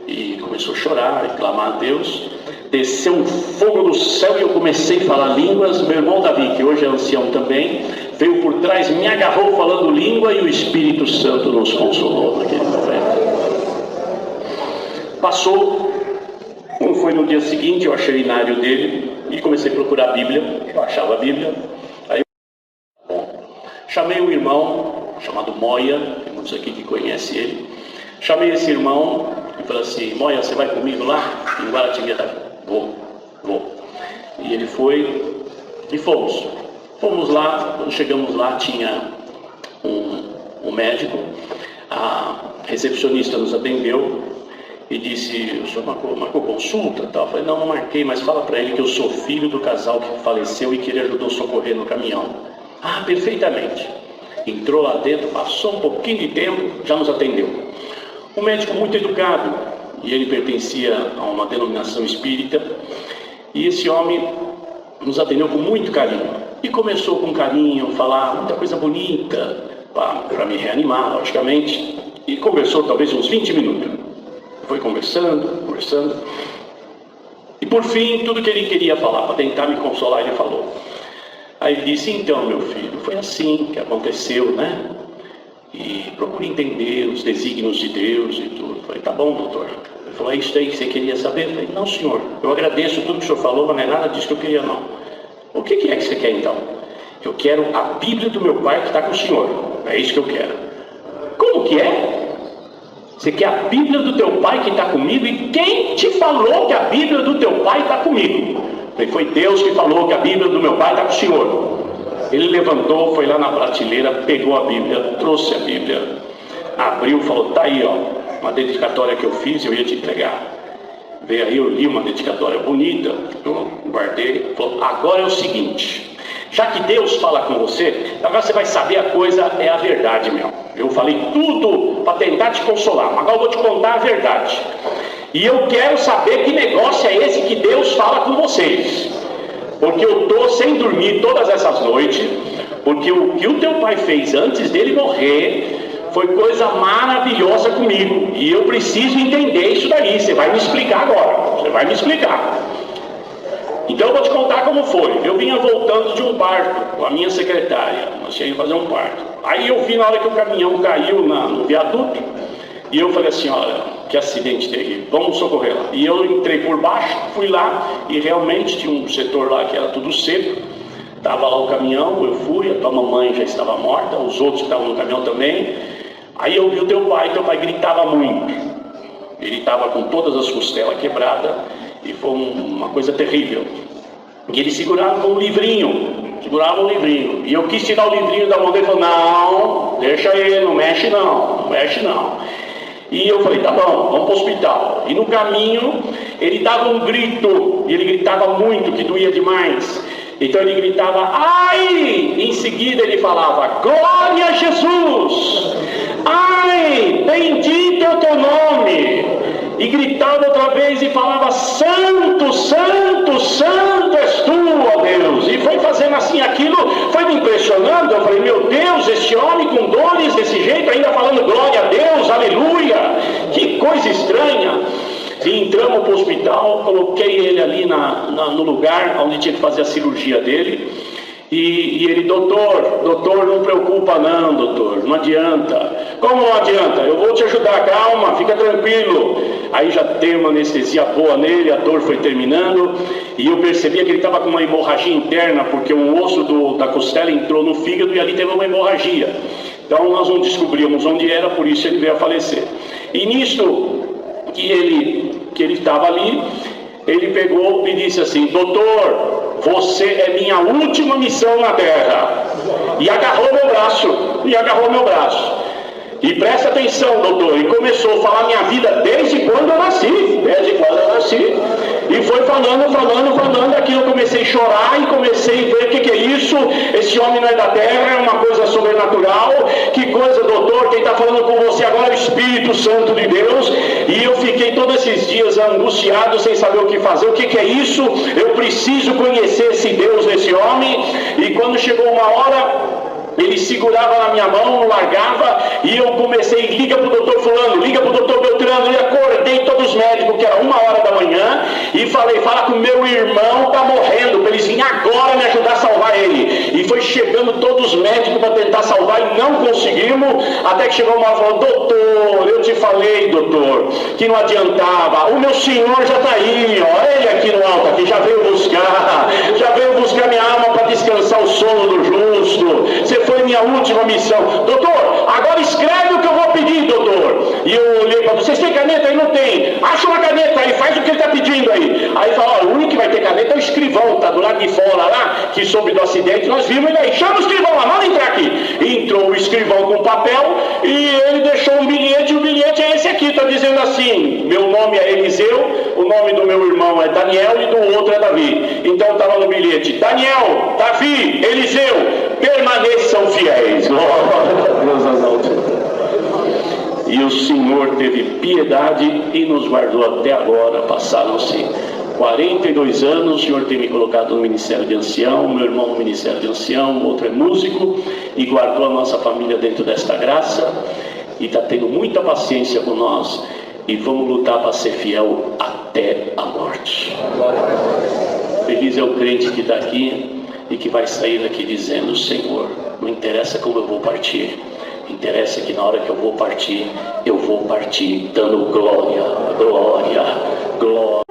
e começou a chorar e clamar a Deus. Desceu um fogo do céu e eu comecei a falar línguas. Meu irmão Davi, que hoje é ancião também, veio por trás, me agarrou falando língua, e o Espírito Santo nos consolou naquele momento. Passou, como foi no dia seguinte, eu achei o inário dele e comecei a procurar a Bíblia. Eu achava a Bíblia. Aí chamei um irmão chamado Moia, tem muitos aqui que conhecem ele. Chamei esse irmão e falei assim: Moia, você vai comigo lá em Guaratinguetá? Vou. E ele foi e fomos. Fomos lá. Quando chegamos lá, tinha um médico. A recepcionista nos atendeu e disse: o senhor marcou consulta? Tal. Eu falei: não marquei, mas fala para ele que eu sou filho do casal que faleceu e que ele ajudou a socorrer no caminhão. Ah, perfeitamente. Entrou lá dentro, passou um pouquinho de tempo, já nos atendeu. Um médico muito educado, e ele pertencia a uma denominação espírita, e esse homem nos atendeu com muito carinho, e começou com carinho a falar muita coisa bonita, para me reanimar, logicamente, e conversou talvez uns 20 minutos, foi conversando, e por fim, tudo que ele queria falar, para tentar me consolar, ele falou. Aí ele disse: então, meu filho, foi assim que aconteceu, né? E procure entender os desígnios de Deus e tudo. Eu falei: tá bom, doutor. Ele falou: é isso aí que você queria saber? Eu falei: não, senhor, eu agradeço tudo que o senhor falou, mas não é nada disso que eu queria, não. O que é que você quer, então? Eu quero a Bíblia do meu pai que está com o senhor. É isso que eu quero. Como que é? Você quer a Bíblia do teu pai que está comigo? E quem te falou que a Bíblia do teu pai está comigo? Eu falei: foi Deus que falou que a Bíblia do meu pai está com o senhor. Ele levantou, foi lá na prateleira, pegou a Bíblia, trouxe a Bíblia, abriu, falou: tá aí, ó, uma dedicatória que eu fiz, eu ia te entregar. Veio aí, eu li uma dedicatória bonita, eu guardei, falou: agora é o seguinte, já que Deus fala com você, agora você vai saber a coisa, é a verdade, meu. Eu falei tudo para tentar te consolar, mas agora eu vou te contar a verdade. E eu quero saber que negócio é esse que Deus fala com vocês. Porque eu estou sem dormir todas essas noites, porque o que o teu pai fez antes dele morrer foi coisa maravilhosa comigo, e eu preciso entender isso daí. Você vai me explicar agora, você vai me explicar. Então eu vou te contar como foi. Eu vinha voltando de um parto com a minha secretária, nós tínhamos que fazer um parto. Aí eu vi na hora que o caminhão caiu no viaduto, e eu falei assim: olha, que acidente terrível, vamos socorrer lá. E eu entrei por baixo, fui lá, e realmente tinha um setor lá que era tudo seco. Estava lá o caminhão, eu fui, a tua mamãe já estava morta, os outros que estavam no caminhão também. Aí eu vi o teu pai gritava muito. Ele estava com todas as costelas quebradas, e foi uma coisa terrível. E ele segurava um livrinho, e eu quis tirar o livrinho da mão dele, e falou: não, deixa ele, não mexe não. E eu falei: tá bom, vamos para o hospital. E no caminho, ele dava um grito, e ele gritava muito, que doía demais. Então ele gritava: ai! Em seguida ele falava: glória a Jesus! Ai, bendito é o teu nome! e gritava outra vez e falava: Santo, Santo, Santo és tu, ó Deus. E foi fazendo assim, aquilo foi me impressionando. Eu falei: meu Deus, esse homem com dores desse jeito, ainda falando glória a Deus, aleluia, que coisa estranha. E entramos para o hospital, coloquei ele ali no lugar onde tinha que fazer a cirurgia dele. E ele: doutor, não preocupa não, doutor, não adianta. Como não adianta? Eu vou te ajudar, calma, fica tranquilo. Aí já tem uma anestesia boa nele, a dor foi terminando, e eu percebia que ele estava com uma hemorragia interna, porque um osso da costela entrou no fígado e ali teve uma hemorragia. Então nós não descobríamos onde era, por isso ele veio a falecer. E nisto que ele estava ali, ele pegou e disse assim: doutor, você é minha última missão na terra. E agarrou meu braço. E presta atenção, doutor. E começou a falar minha vida desde quando eu nasci. E foi falando. Aqui eu comecei a chorar e comecei a ver o que é isso. Esse homem não é da terra, é uma coisa sobrenatural. Que coisa, doutor. Quem está falando com você agora é o Espírito Santo de Deus. E eu fiquei todos esses dias angustiado, sem saber o que fazer. O que é isso? Eu preciso conhecer esse Deus, esse homem. E quando chegou uma hora, ele segurava na minha mão, não largava, e eu comecei: liga para o doutor fulano, liga para o doutor Beltrano. E acordei todos os médicos, que era 1h da manhã, e falei: fala que o meu irmão está morrendo, para eles virem agora me ajudar a salvar ele. E foi chegando todos os médicos para tentar salvar, e não conseguimos, até que chegou uma hora e falou: doutor, eu te falei, doutor, que não adiantava, o meu senhor já está aí, ó, ele aqui no alto, aqui, já veio buscar minha alma para descansar o sono do justo. Você foi minha última missão. Doutor, agora escreve o que eu vou pedir, doutor. E eu olhei para vocês: tem caneta aí? Não tem. Acha uma caneta aí, faz o que ele está pedindo aí. Aí fala: ó, o único que vai ter caneta é o escrivão, está do lado de fora lá, que soube do acidente, nós vimos ele aí. Chama o escrivão lá, manda entrar aqui. Entrou o escrivão com papel e ele deixou um bilhete, e o bilhete é esse aqui, está dizendo assim: meu nome é Eliseu, o nome do meu irmão é Daniel e do outro é Davi. Então estava no bilhete: Daniel, Davi, Eliseu, permaneçam fiéis. Glória a Deus às alturas. E o Senhor teve piedade e nos guardou até agora. Passaram-se 42 anos. O Senhor tem me colocado no ministério de ancião, meu irmão no ministério de ancião, o outro é músico, e guardou a nossa família dentro desta graça, e está tendo muita paciência com nós, e vamos lutar para ser fiel até a morte. Feliz é o crente que está aqui e que vai sair daqui dizendo: Senhor, não interessa como eu vou partir, interessa que na hora que eu vou partir dando glória, glória, glória.